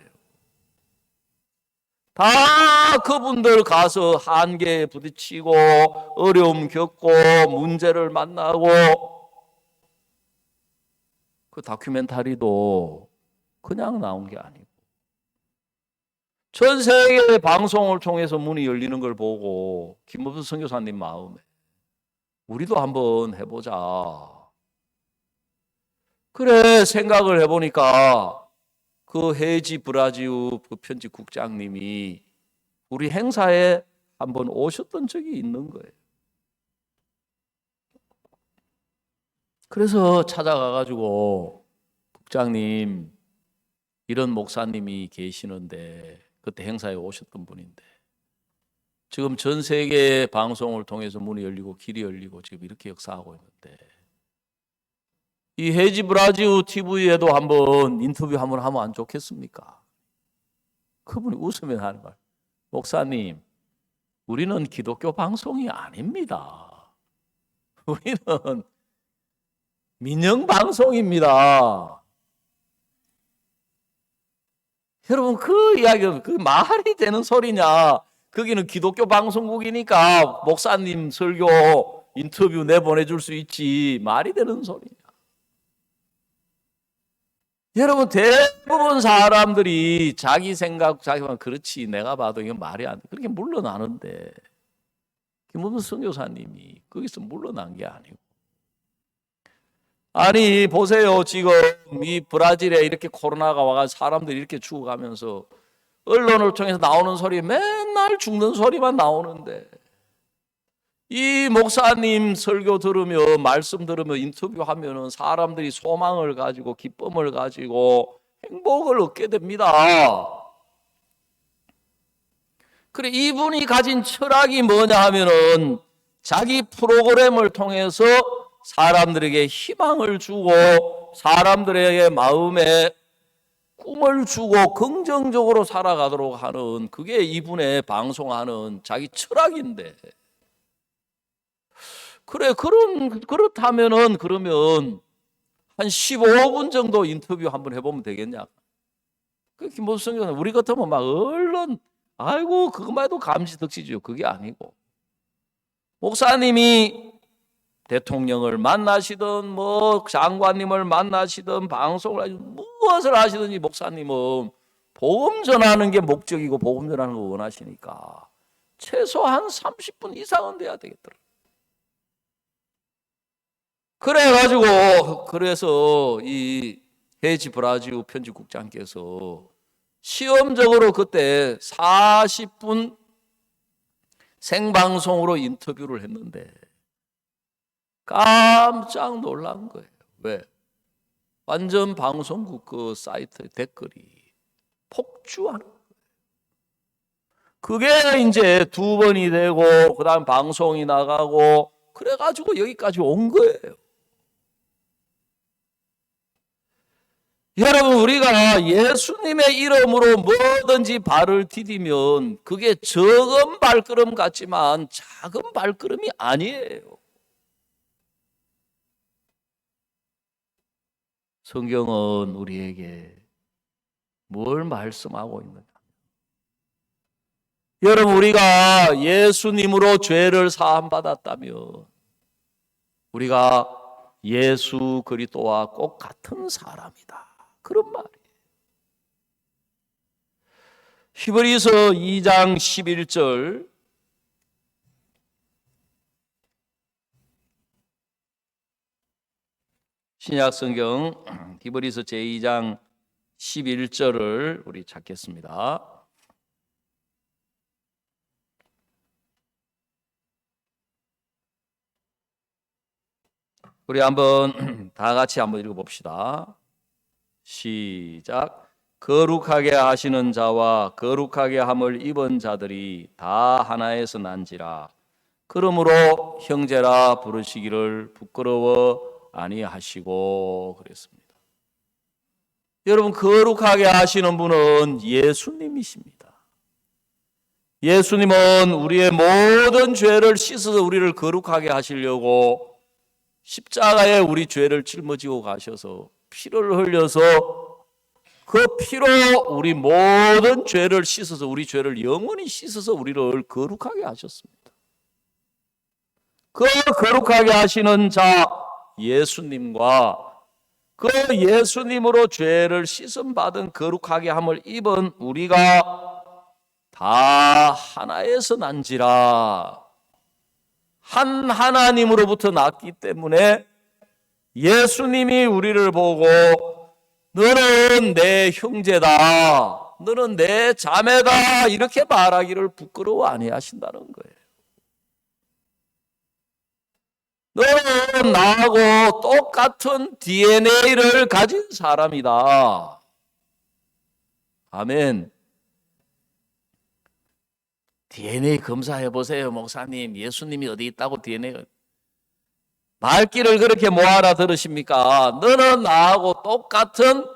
S1: 다 그분들 가서 한계에 부딪히고 어려움 겪고 문제를 만나고, 그 다큐멘터리도 그냥 나온 게 아니고 전 세계 방송을 통해서 문이 열리는 걸 보고 김범수 선교사님 마음에 우리도 한번 해보자. 그래 생각을 해보니까 그 헤이지 브라지우 그 편집 국장님이 우리 행사에 한번 오셨던 적이 있는 거예요. 그래서 찾아가가지고 국장님 이런 목사님이 계시는데 그때 행사에 오셨던 분인데 지금 전 세계 방송을 통해서 문이 열리고 길이 열리고 지금 이렇게 역사하고 있는데 이 헤이지 브라지우 TV에도 한번 인터뷰 한번 하면 안 좋겠습니까? 그분이 웃으면 하는 말, 목사님 우리는 기독교 방송이 아닙니다. 우리는 민영 방송입니다. 여러분 그 이야기는 그 말이 되는 소리냐? 거기는 기독교 방송국이니까 목사님 설교 인터뷰 내보내줄 수 있지 말이 되는 소리냐? 여러분 대부분 사람들이 자기 생각 자기만 그렇지 내가 봐도 이건 말이 안 돼. 그렇게 물러나는데 김범수 선교사님이 거기서 물러난 게 아니고 아니 보세요. 지금 이 브라질에 이렇게 코로나가 와가지고 사람들이 이렇게 죽어가면서 언론을 통해서 나오는 소리 맨날 죽는 소리만 나오는데 이 목사님 설교 들으며 말씀 들으며 인터뷰하면은 사람들이 소망을 가지고 기쁨을 가지고 행복을 얻게 됩니다. 그래 이분이 가진 철학이 뭐냐 하면은 자기 프로그램을 통해서 사람들에게 희망을 주고 사람들에게 마음에 꿈을 주고 긍정적으로 살아가도록 하는 그게 이분의 방송하는 자기 철학인데 그래 그렇다면은 그러면 한 15분 정도 인터뷰 한번 해보면 되겠냐? 그 김범수 선교사님 우리 같으면 막 얼른 아이고 그것만 해도 감지덕지죠. 그게 아니고 목사님이 대통령을 만나시든 뭐 장관님을 만나시든 방송을 하시든 무엇을 하시든지 목사님은 복음 전하는 게 목적이고 복음 전하는 거 원하시니까 최소한 30분 이상은 돼야 되겠더라고요. 그래서 이 헤이지 브라지우 편집국장께서 시험적으로 그때 40분 생방송으로 인터뷰를 했는데 깜짝 놀란 거예요. 왜? 완전 방송국 그 사이트 댓글이 폭주하는 거예요. 그게 이제 2번이 되고 그다음 방송이 나가고 그래가지고 여기까지 온 거예요. 여러분 우리가 예수님의 이름으로 뭐든지 발을 디디면 그게 적은 발걸음 같지만 작은 발걸음이 아니에요. 성경은 우리에게 뭘 말씀하고 있느냐? 여러분 우리가 예수님으로 죄를 사함 받았다면 우리가 예수 그리스도와 꼭 같은 사람이다. 그런 말이에요. 히브리서 2장 11절 신약 성경 히브리서 제2장 11절을 우리 찾겠습니다. 우리 한번 다 같이 한번 읽어봅시다. 시작. 거룩하게 하시는 자와 거룩하게 함을 입은 자들이 다 하나에서 난지라. 그러므로 형제라 부르시기를 부끄러워 아니하시고 그랬습니다. 여러분 거룩하게 하시는 분은 예수님이십니다. 예수님은 우리의 모든 죄를 씻어서 우리를 거룩하게 하시려고 십자가에 우리 죄를 짊어지고 가셔서 피를 흘려서 그 피로 우리 모든 죄를 씻어서 우리 죄를 영원히 씻어서 우리를 거룩하게 하셨습니다. 그 거룩하게 하시는 자 예수님과 그 예수님으로 죄를 씻음 받은 거룩하게 함을 입은 우리가 다 하나에서 난지라. 한 하나님으로부터 났기 때문에 예수님이 우리를 보고 너는 내 형제다, 너는 내 자매다 이렇게 말하기를 부끄러워 아니하신다는 거예요. 너는 나하고 똑같은 DNA를 가진 사람이다. 아멘. DNA 검사해 보세요, 목사님. 예수님이 어디 있다고 DNA가. 말귀를 그렇게 뭐 알아들으십니까? 너는 나하고 똑같은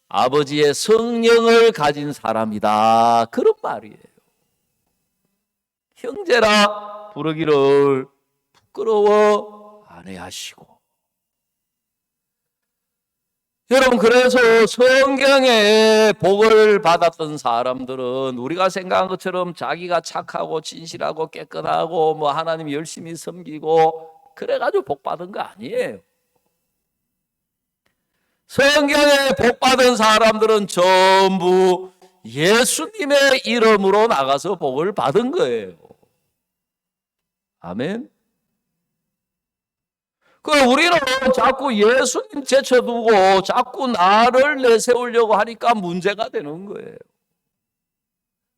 S1: 아버지의 성령을 가진 사람이다. 그런 말이에요. 형제라 부르기를 부끄러워 안 해하시고. 여러분, 그래서 성경에 복을 받았던 사람들은 우리가 생각한 것처럼 자기가 착하고 진실하고 깨끗하고 뭐 하나님 열심히 섬기고 그래가지고 복 받은 거 아니에요. 성경에 복 받은 사람들은 전부 예수님의 이름으로 나가서 복을 받은 거예요. 아멘. 우리는 자꾸 예수님 제쳐두고 자꾸 나를 내세우려고 하니까 문제가 되는 거예요.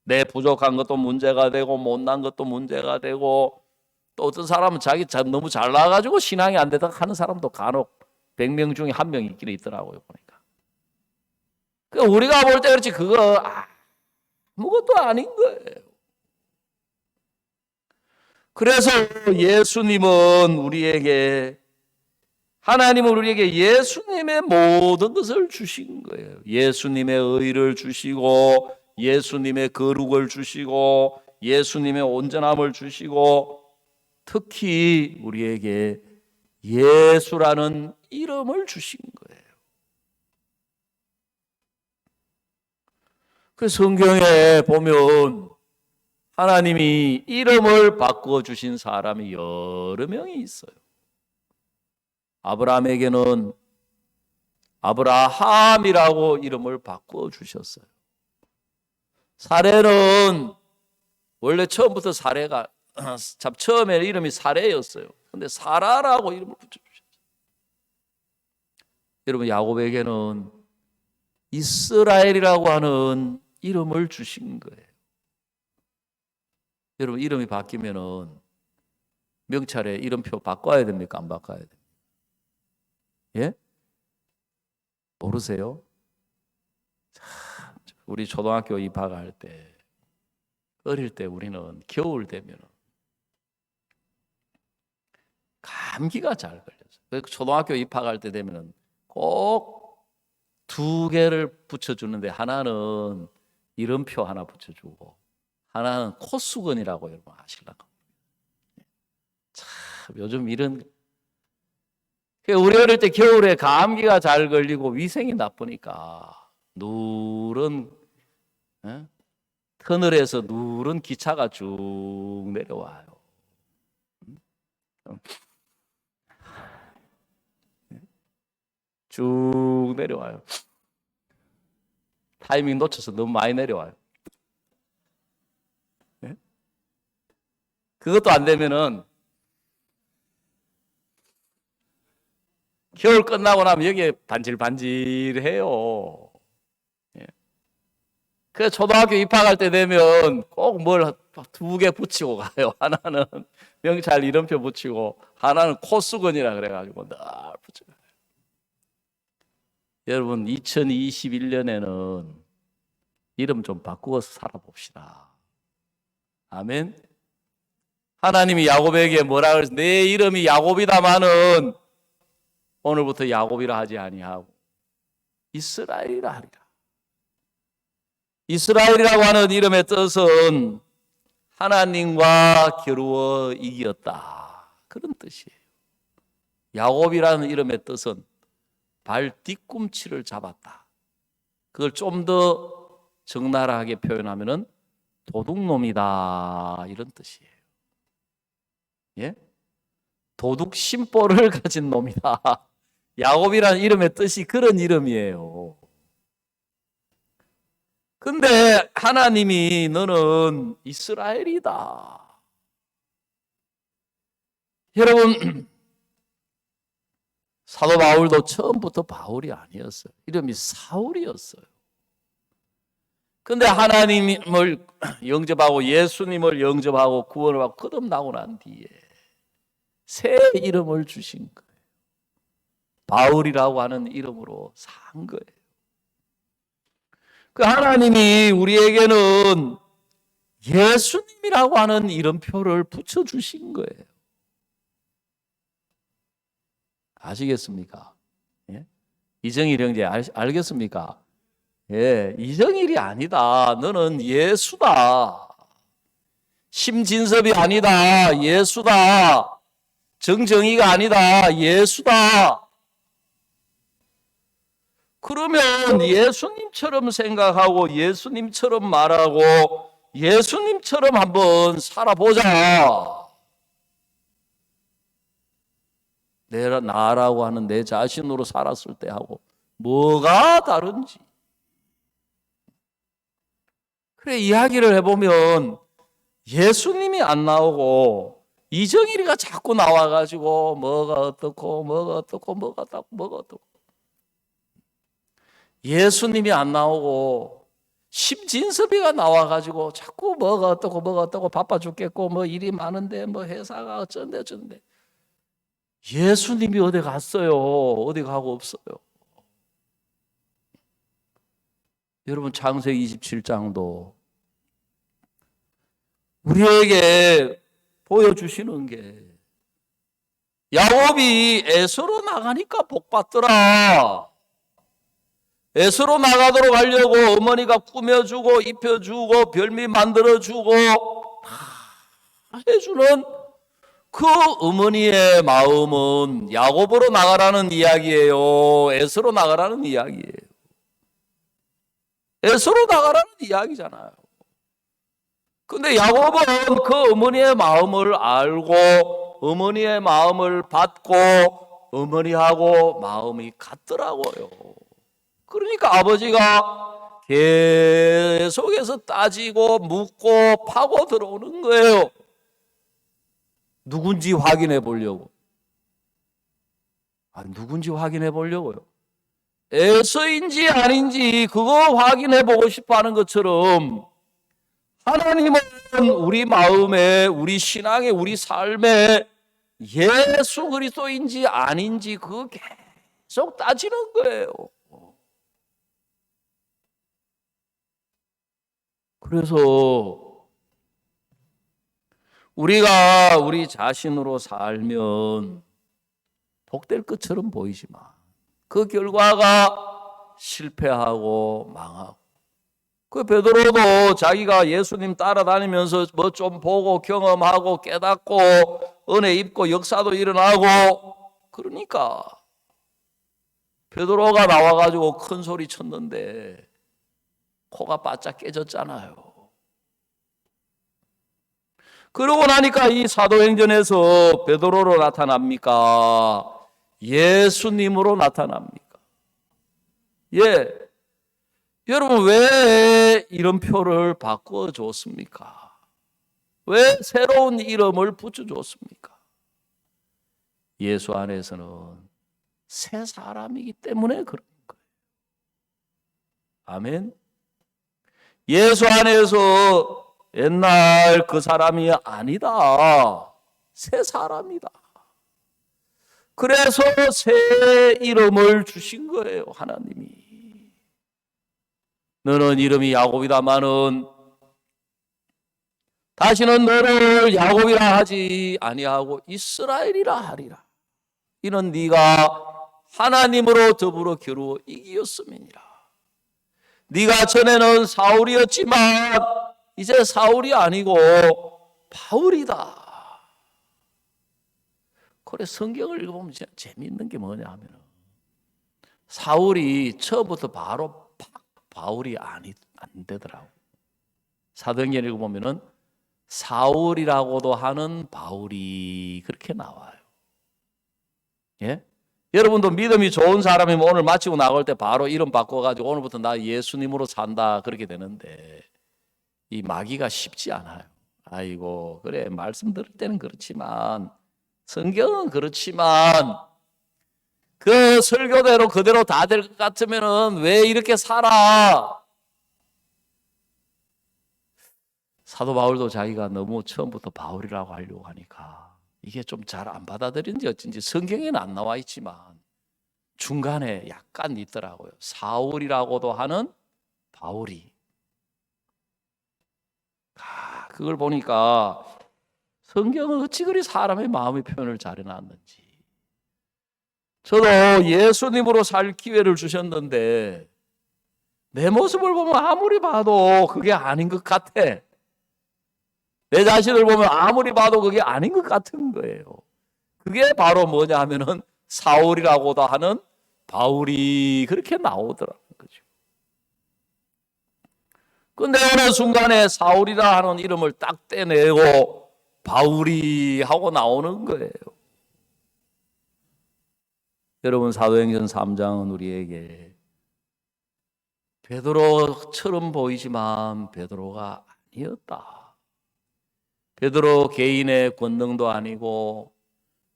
S1: 내 부족한 것도 문제가 되고 못난 것도 문제가 되고, 또 어떤 사람은 자기 너무 잘 나가지고 신앙이 안 되다 하는 사람도 간혹 100명 중에 한 명 있긴 있더라고요, 보니까. 우리가 볼 때 그렇지 그거 아무것도 아닌 거예요. 그래서 예수님은 우리에게, 하나님은 우리에게 예수님의 모든 것을 주신 거예요. 예수님의 의를 주시고, 예수님의 거룩을 주시고, 예수님의 온전함을 주시고, 특히 우리에게 예수라는 이름을 주신 거예요. 그 성경에 보면 하나님이 이름을 바꾸어 주신 사람이 여러 명이 있어요. 아브라함에게는 아브라함이라고 이름을 바꾸어 주셨어요. 사레는 원래 처음부터 사레가 처음에 이름이 사레였어요. 근데 사라라고 이름을 붙여주셨어요. 여러분, 야곱에게는 이스라엘이라고 하는 이름을 주신 거예요. 여러분, 이름이 바뀌면은 명찰에 이름표 바꿔야 됩니까? 안 바꿔야 됩니까? 예? 모르세요? 우리 초등학교 입학할 때, 어릴 때 우리는 겨울 되면 감기가 잘 걸렸어요. 초등학교 입학할 때 되면 꼭 2개를 붙여주는데, 하나는 이름표 하나 붙여주고 하나는 콧수건이라고 여러분 아시려고. 참 요즘 이런, 우리 어릴 때 겨울에 감기가 잘 걸리고 위생이 나쁘니까 누런 터널에서 누런 기차가 쭉 내려와요. 쭉 내려와요. 타이밍 놓쳐서 너무 많이 내려와요. 그것도 안 되면은 겨울 끝나고 나면 여기에 반질반질해요. 그래서 초등학교 입학할 때 되면 꼭 뭘 2개 붙이고 가요. 하나는 명찰 이름표 붙이고 하나는 콧수건이라 그래가지고 늘 붙여요. 여러분, 2021년에는 이름 좀 바꾸어서 살아봅시다. 아멘. 하나님이 야곱에게 뭐라 그랬어요? 내 이름이 야곱이다마는 오늘부터 야곱이라 하지 아니하고 이스라엘이라 하리라. 이스라엘이라고 하는 이름의 뜻은 하나님과 겨루어 이겼다, 그런 뜻이에요. 야곱이라는 이름의 뜻은 발 뒤꿈치를 잡았다. 그걸 좀 더 적나라하게 표현하면은 도둑놈이다, 이런 뜻이에요. 예? 도둑 심보를 가진 놈이다, 야곱이라는 이름의 뜻이 그런 이름이에요. 근데 하나님이 너는 이스라엘이다. 여러분, 사도 바울도 처음부터 바울이 아니었어요. 이름이 사울이었어요. 근데 하나님을 영접하고 예수님을 영접하고 구원을 받고 거듭나고 난 뒤에 새 이름을 주신 거예요. 바울이라고 하는 이름으로 산 거예요. 그 하나님이 우리에게는 예수님이라고 하는 이름표를 붙여주신 거예요. 아시겠습니까? 예? 이정일 형제 알겠습니까? 예, 이정일이 아니다. 너는 예수다. 심진섭이 아니다. 예수다. 정정희가 아니다. 예수다. 그러면 예수님처럼 생각하고 예수님처럼 말하고 예수님처럼 한번 살아보자. 나라고 하는 내 자신으로 살았을 때 하고 뭐가 다른지. 그래, 이야기를 해보면 예수님이 안 나오고 이정일이가 자꾸 나와가지고 뭐가 어떻고 뭐가 어떻고 뭐가 어떻고 뭐가 어떻고, 예수님이 안 나오고 심진섭이가 나와가지고 자꾸 뭐가 어떻고 뭐가 어떻고 바빠 죽겠고 뭐 일이 많은데 뭐 회사가 어쩐데 어쩐데, 예수님이 어디 갔어요? 어디 가고 없어요. 여러분, 창세기 27장도 우리에게 보여주시는 게, 야곱이 에서로 나가니까 복 받더라. 에서로 나가도록 하려고 어머니가 꾸며주고 입혀주고 별미 만들어주고 다 해주는 그 어머니의 마음은 야곱으로 나가라는 이야기예요. 에서로 나가라는 이야기예요. 에서로 나가라는 이야기잖아요. 근데 야곱은 그 어머니의 마음을 알고 어머니의 마음을 받고 어머니하고 마음이 같더라고요. 그러니까 아버지가 계속해서 따지고 묻고 파고 들어오는 거예요. 누군지 확인해 보려고. 누군지 확인해 보려고요. 에서인지 아닌지 그거 확인해 보고 싶어 하는 것처럼 하나님은 우리 마음에, 우리 신앙에, 우리 삶에 예수 그리스도인지 아닌지 그거 계속 따지는 거예요. 그래서 우리가 우리 자신으로 살면 복될 것처럼 보이지만 그 결과가 실패하고 망하고, 그 베드로도 자기가 예수님 따라다니면서 뭐 좀 보고 경험하고 깨닫고 은혜 입고 역사도 일어나고, 그러니까 베드로가 나와가지고 큰 소리 쳤는데 코가 바짝 깨졌잖아요. 그러고 나니까 이 사도행전에서 베드로로 나타납니까? 예수님으로 나타납니까? 예. 여러분, 왜 이름표를 바꿔줬습니까? 왜 새로운 이름을 붙여줬습니까? 예수 안에서는 새 사람이기 때문에 그런 거예요. 아멘. 예수 안에서 옛날 그 사람이 아니다. 새 사람이다. 그래서 새 이름을 주신 거예요, 하나님이. 너는 이름이 야곱이다마는 다시는 너를 야곱이라 하지 아니하고 이스라엘이라 하리라. 이는 네가 하나님으로 더불어 겨루어 이기었음이니라. 네가 전에는 사울이었지만 이제 사울이 아니고 바울이다. 그래, 성경을 읽어보면 진짜 재미있는 게 뭐냐 하면, 사울이 처음부터 바로 바울이 안 되더라고. 사도행전 읽어보면은 사울이라고도 하는 바울이 그렇게 나와요. 예? 여러분도 믿음이 좋은 사람이면 오늘 마치고 나갈 때 바로 이름 바꿔가지고 오늘부터 나 예수님으로 산다 그렇게 되는데 이 마귀가 쉽지 않아요. 아이고 그래 말씀 들을 때는 그렇지만 성경은 그렇지만 그 설교대로 그대로 다 될 것 같으면은 왜 이렇게 살아? 사도 바울도 자기가 너무 처음부터 바울이라고 하려고 하니까 이게 좀 잘 안 받아들인지 어쩐지 성경에는 안 나와 있지만 중간에 약간 있더라고요. 사울이라고도 하는 바울이. 그걸 보니까 성경은 어찌 그리 사람의 마음의 표현을 잘 해놨는지. 저도 예수님으로 살 기회를 주셨는데 내 모습을 보면 아무리 봐도 그게 아닌 것 같아. 내 자신을 보면 아무리 봐도 그게 아닌 것 같은 거예요. 그게 바로 뭐냐 하면은 사울이라고도 하는 바울이 그렇게 나오더라는 거죠. 근데 어느 순간에 사울이라 하는 이름을 딱 떼내고 바울이 하고 나오는 거예요. 여러분 사도행전 3장은 우리에게 베드로처럼 보이지만 베드로가 아니었다. 베드로 개인의 권능도 아니고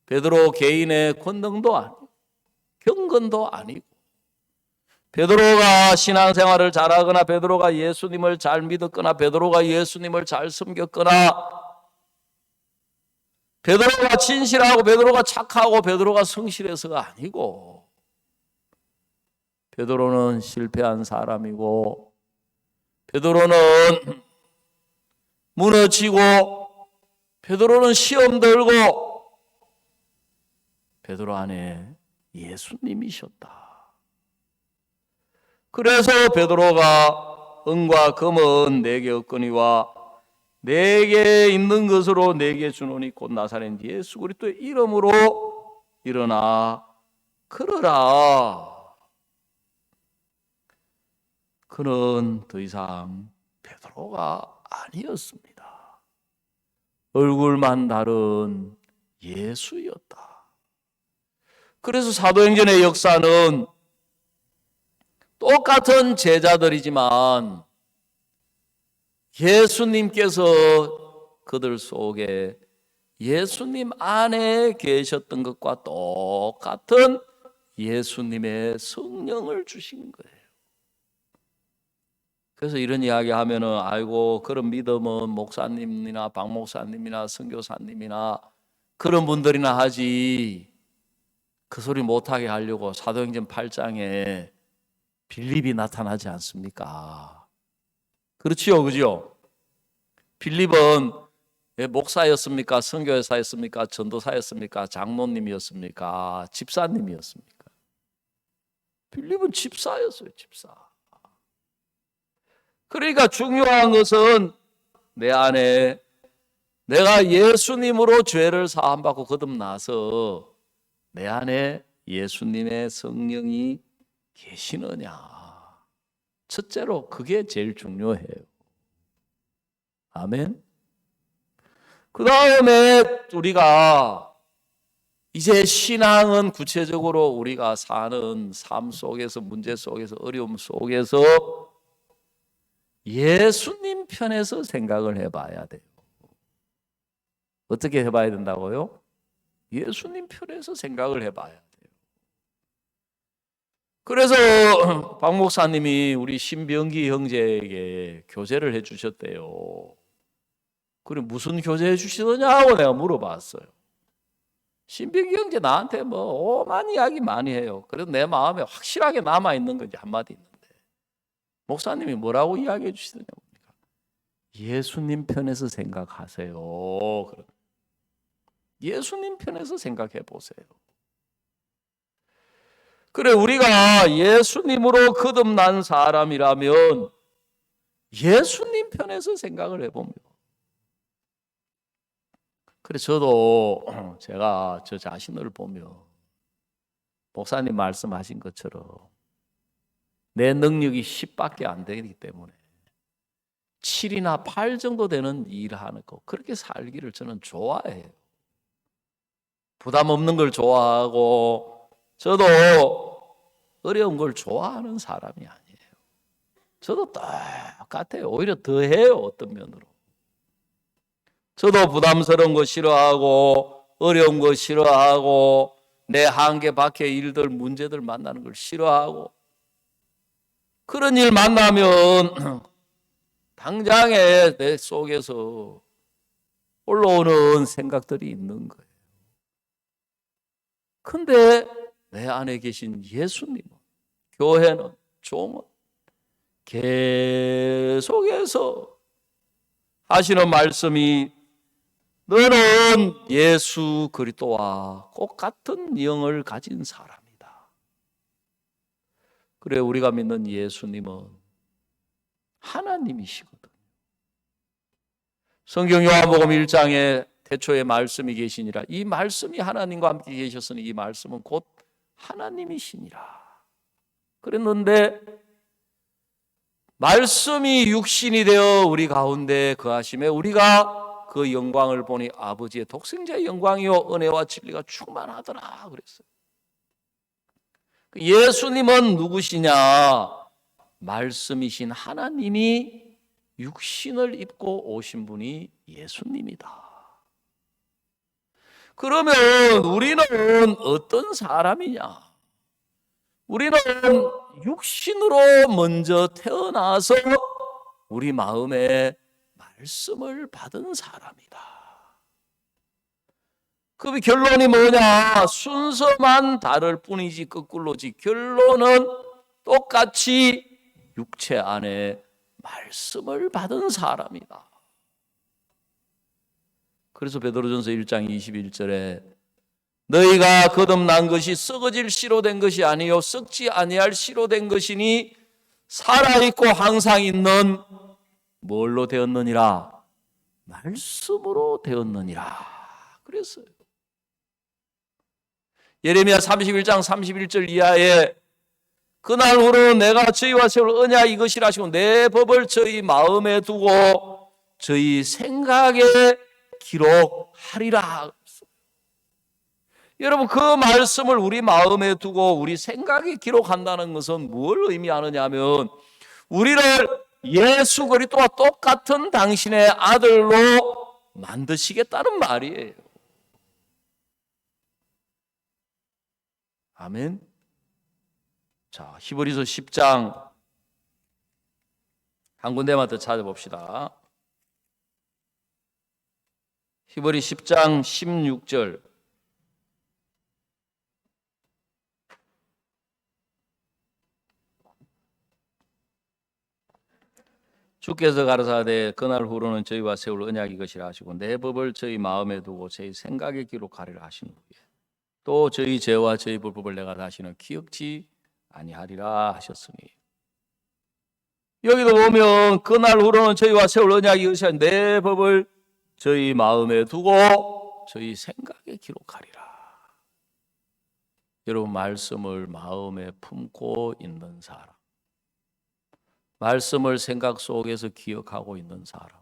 S1: 베드로 개인의 권능도 아니고 경건도 아니고 베드로가 신앙생활을 잘하거나 베드로가 예수님을 잘 믿었거나 베드로가 예수님을 잘 섬겼거나 베드로가 진실하고 베드로가 착하고 베드로가 성실해서가 아니고 베드로는 실패한 사람이고 베드로는 무너지고 베드로는 시험 들고 베드로 안에 예수님이셨다. 그래서 베드로가 은과 금은 내게 없거니와 내게 있는 것으로 내게 주노니 곧 나사렛 예수 그리스도의 이름으로 일어나 걸어라. 그는 더 이상 베드로가 아니었습니다. 얼굴만 다른 예수였다. 그래서 사도행전의 역사는 똑같은 제자들이지만 예수님께서 그들 속에 예수님 안에 계셨던 것과 똑같은 예수님의 성령을 주신 거예요. 그래서 이런 이야기 하면은 아이고 그런 믿음은 목사님이나 박 목사님이나 선교사님이나 그런 분들이나 하지 그 소리 못하게 하려고 사도행전 8장에 빌립이 나타나지 않습니까? 그렇지요, 그죠? 빌립은 목사였습니까? 선교사였습니까? 전도사였습니까? 장로님이었습니까? 집사님이었습니까? 빌립은 집사였어요, 집사. 그러니까 중요한 것은 내 안에 내가 예수님으로 죄를 사함받고 거듭나서 내 안에 예수님의 성령이 계시느냐. 첫째로 그게 제일 중요해요. 아멘. 그 다음에 우리가 이제 신앙은 구체적으로 우리가 사는 삶 속에서 문제 속에서 어려움 속에서 예수님 편에서 생각을 해봐야 돼요. 어떻게 해봐야 된다고요? 예수님 편에서 생각을 해봐야 돼요. 그래서 박 목사님이 우리 신병기 형제에게 교제를 해주셨대요. 그래 무슨 교제 해주시더냐고 내가 물어봤어요. 신병기 형제 나한테 뭐 오만 이야기 많이 해요. 그래서 내 마음에 확실하게 남아있는 건지 한마디 있는데 목사님이 뭐라고 이야기해 주시더냐고. 예수님 편에서 생각하세요. 예수님 편에서 생각해 보세요. 그래 우리가 예수님으로 거듭난 사람이라면 예수님 편에서 생각을 해보면 그래 저도 제가 저 자신을 보면 목사님 말씀하신 것처럼 내 능력이 10밖에 안 되기 때문에 7이나 8 정도 되는 일을 하는 거 그렇게 살기를 저는 좋아해요. 부담 없는 걸 좋아하고 저도 어려운 걸 좋아하는 사람이 아니에요. 저도 똑같아요. 오히려 더해요, 어떤 면으로. 저도 부담스러운 거 싫어하고 어려운 거 싫어하고 내 한계 밖의 일들, 문제들 만나는 걸 싫어하고 그런 일 만나면 당장에 내 속에서 올라오는 생각들이 있는 거예요. 근데 내 안에 계신 예수님은, 교회는, 종은 계속해서 하시는 말씀이 너는 예수 그리스도와 똑같은 영을 가진 사람이다. 그래, 우리가 믿는 예수님은 하나님이시거든. 성경 요한복음 1장에 태초에 말씀이 계시니라. 이 말씀이 하나님과 함께 계셨으니 이 말씀은 곧 하나님이시니라. 그랬는데 말씀이 육신이 되어 우리 가운데 거하심에 우리가 그 영광을 보니 아버지의 독생자의 영광이요 은혜와 진리가 충만하더라 그랬어요. 예수님은 누구시냐? 말씀이신 하나님이 육신을 입고 오신 분이 예수님이다. 그러면 우리는 어떤 사람이냐? 우리는 육신으로 먼저 태어나서 우리 마음에 말씀을 받은 사람이다. 그 결론이 뭐냐? 순서만 다를 뿐이지 거꾸로지. 결론은 똑같이 육체 안에 말씀을 받은 사람이다. 그래서 베드로전서 1장 21절에 너희가 거듭난 것이 썩어질 씨로 된 것이 아니요 썩지 아니할 씨로 된 것이니 살아있고 항상 있는 뭘로 되었느니라? 말씀으로 되었느니라. 그랬어요. 예레미야 31장 31절 이하에 그날 후로는 내가 저희와 세울 언약 이것이라 하시고 내 법을 저희 마음에 두고 저희 생각에 기록하리라. 여러분, 그 말씀을 우리 마음에 두고 우리 생각에 기록한다는 것은 뭘 의미하느냐 하면 우리를 예수 그리스도와 똑같은 당신의 아들로 만드시겠다는 말이에요. 아멘. 자, 히브리서 10장 한 군데만 더 찾아봅시다. 히브리 10장 16절. 주께서 가라사대 그날 후로는 저희와 세울 언약이 것이라 하시고 내 법을 저희 마음에 두고 저희 생각에 기록하리라 하신 후에 또 저희 죄와 저희 불법을 내가 다시는 기억지 아니하리라 하셨으니 여기도 보면 그날 후로는 저희와 세울 언약이 것이라 내 법을 저희 마음에 두고 저희 생각에 기록하리라. 여러분, 말씀을 마음에 품고 있는 사람, 말씀을 생각 속에서 기억하고 있는 사람,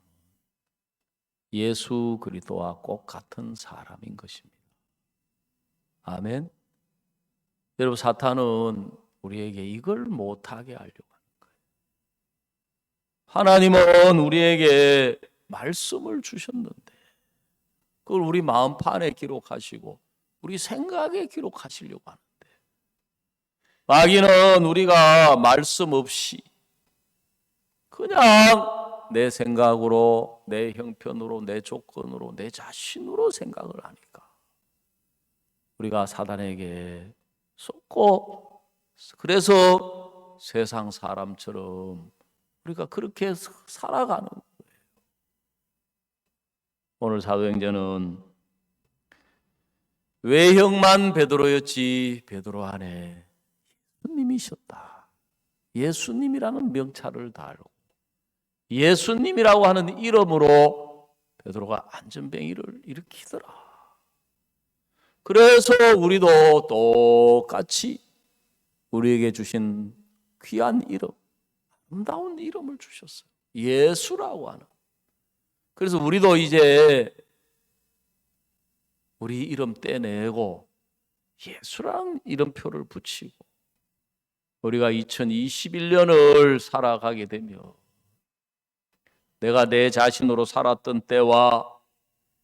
S1: 예수 그리스도와 꼭 같은 사람인 것입니다. 아멘. 여러분, 사탄은 우리에게 이걸 못하게 하려고 하는 거예요. 하나님은 우리에게 말씀을 주셨는데 그걸 우리 마음판에 기록하시고 우리 생각에 기록하시려고 하는데 마귀는 우리가 말씀 없이 그냥 내 생각으로, 내 형편으로, 내 조건으로, 내 자신으로 생각을 하니까 우리가 사단에게 속고 그래서 세상 사람처럼 우리가 그렇게 살아가는 거예요. 오늘 사도행전은 외형만 베드로였지 베드로 안에 예수님이셨다. 예수님이라는 명찰을 달고 예수님이라고 하는 이름으로 베드로가 안전뱅이를 일으키더라. 그래서 우리도 똑같이 우리에게 주신 귀한 이름, 아름다운 이름을 주셨어요. 예수라고 하는. 그래서 우리도 이제 우리 이름 떼내고 예수라는 이름표를 붙이고 우리가 2021년을 살아가게 되며 내가 내 자신으로 살았던 때와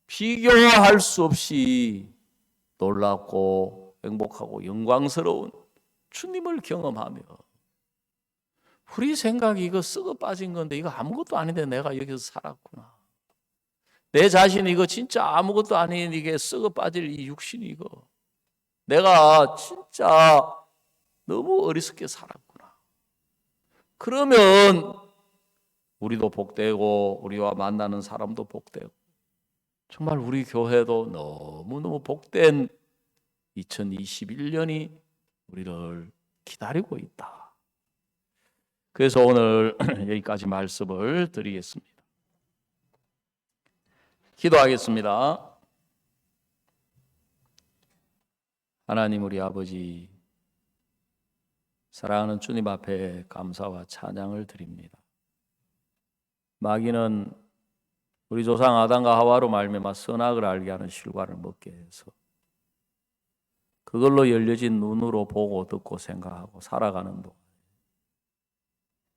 S1: 비교할 수 없이 놀랍고 행복하고 영광스러운 주님을 경험하며 우리 생각이 이거 썩어 빠진 건데 이거 아무것도 아닌데 내가 여기서 살았구나. 내 자신이 이거 진짜 아무것도 아닌 이게 썩어 빠질 이 육신이 이거 내가 진짜 너무 어리석게 살았구나. 그러면 우리도 복되고 우리와 만나는 사람도 복되고 정말 우리 교회도 너무너무 복된 2021년이 우리를 기다리고 있다. 그래서 오늘 여기까지 말씀을 드리겠습니다. 기도하겠습니다. 하나님 우리 아버지, 사랑하는 주님 앞에 감사와 찬양을 드립니다. 마귀는 우리 조상 아담과 하와로 말미암아 선악을 알게 하는 실과를 먹게 해서 그걸로 열려진 눈으로 보고 듣고 생각하고 살아가는 동안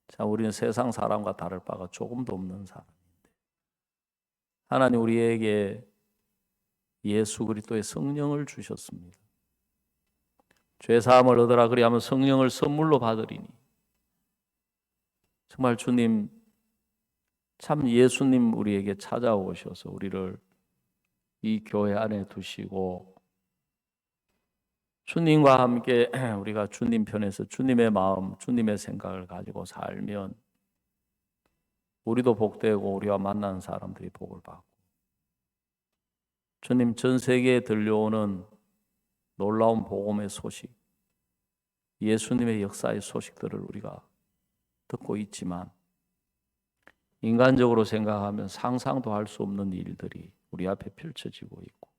S1: 참 우리는 세상 사람과 다를 바가 조금도 없는 사람인데 하나님 우리에게 예수 그리스도의 성령을 주셨습니다. 죄사함을 얻으라 그리하면 성령을 선물로 받으리니 정말 주님 참 예수님 우리에게 찾아오셔서 우리를 이 교회 안에 두시고 주님과 함께 우리가 주님 편에서 주님의 마음, 주님의 생각을 가지고 살면 우리도 복되고 우리와 만나는 사람들이 복을 받고 주님 전 세계에 들려오는 놀라운 복음의 소식, 예수님의 역사의 소식들을 우리가 듣고 있지만 인간적으로 생각하면 상상도 할 수 없는 일들이 우리 앞에 펼쳐지고 있고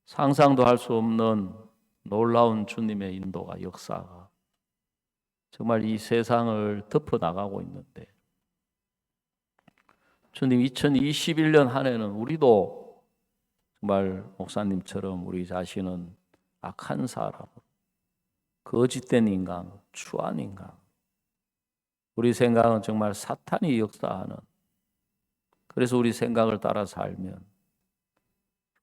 S1: 상상도 할 수 없는 놀라운 주님의 인도가 역사가 정말 이 세상을 덮어나가고 있는데 주님 2021년 한 해는 우리도 정말 목사님처럼 우리 자신은 악한 사람, 거짓된 인간, 추한 인간 우리 생각은 정말 사탄이 역사하는 그래서 우리 생각을 따라 살면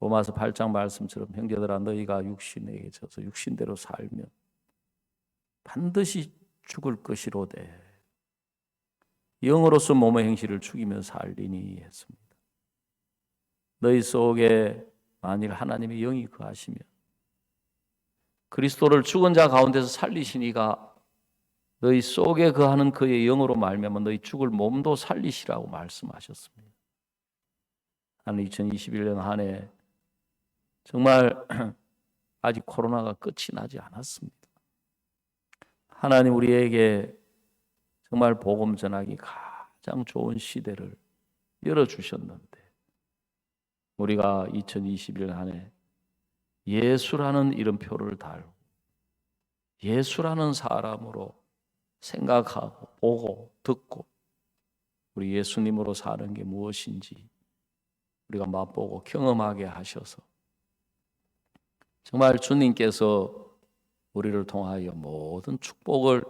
S1: 로마서 8장 말씀처럼 형제들아 너희가 육신에게 져서 육신대로 살면 반드시 죽을 것이로되 영으로서 몸의 행실을 죽이며 살리니 했습니다. 너희 속에 만일 하나님의 영이 거하시면 그리스도를 죽은 자 가운데서 살리시니가 너희 속에 거하는 그의 영으로 말미암아 너희 죽을 몸도 살리시라고 말씀하셨습니다. 한 2021년 한 해 정말 아직 코로나가 끝이 나지 않았습니다. 하나님 우리에게 정말 복음 전하기 가장 좋은 시대를 열어주셨는데 우리가 2021년 한 해 예수라는 이름표를 달고 예수라는 사람으로 생각하고 보고 듣고 우리 예수님으로 사는 게 무엇인지 우리가 맛보고 경험하게 하셔서 정말 주님께서 우리를 통하여 모든 축복을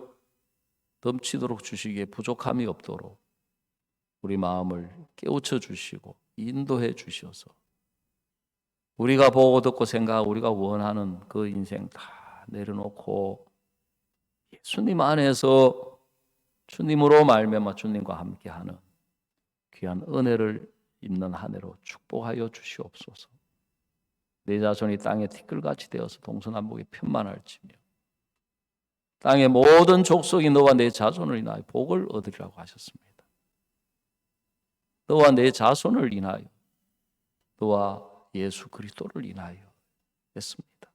S1: 넘치도록 주시기에 부족함이 없도록 우리 마음을 깨우쳐 주시고 인도해 주셔서 우리가 보고 듣고 생각하고 우리가 원하는 그 인생 다 내려놓고 예수님 안에서 주님으로 말미암아 주님과 함께하는 귀한 은혜를 입는 한 해로 축복하여 주시옵소서. 내 자손이 땅에 티끌같이 되어서 동서남북에 편만할지며 땅의 모든 족속이 너와 내 자손을 인하여 복을 얻으리라고 하셨습니다. 너와 내 자손을 인하여 너와 예수 그리스도를 인하여 했습니다.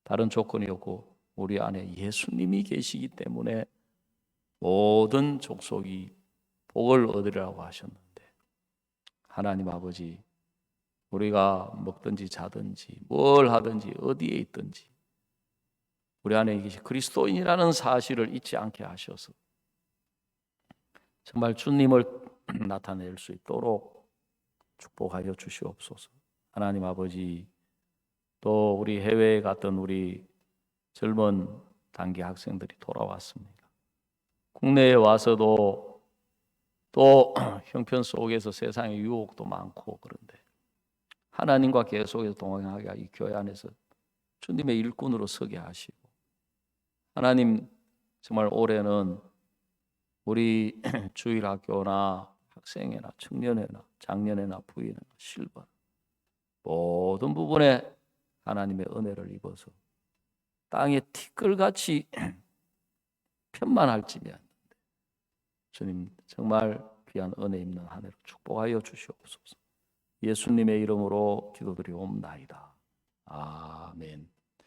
S1: 다른 조건이 없고 우리 안에 예수님이 계시기 때문에 모든 족속이 복을 얻으리라고 하셨는데 하나님 아버지 우리가 먹든지 자든지 뭘 하든지 어디에 있든지 우리 안에 계신 그리스도인이라는 사실을 잊지 않게 하셔서 정말 주님을 나타낼 수 있도록 축복하여 주시옵소서. 하나님 아버지 또 우리 해외에 갔던 우리 젊은 단기 학생들이 돌아왔습니다. 국내에 와서도 또 형편 속에서 세상의 유혹도 많고 그런데 하나님과 계속해서 동행하게 이 교회 안에서 주님의 일꾼으로 서게 하시고 하나님 정말 올해는 우리 주일학교나 학생회나 청년회나 장년회나 부인회나 실버 모든 부분에 하나님의 은혜를 입어서 땅에 티끌같이 편만할지면 주님 정말 귀한 은혜 있는 한 해로 축복하여 주시옵소서. 예수님의 이름으로 기도드리옵나이다. 아멘.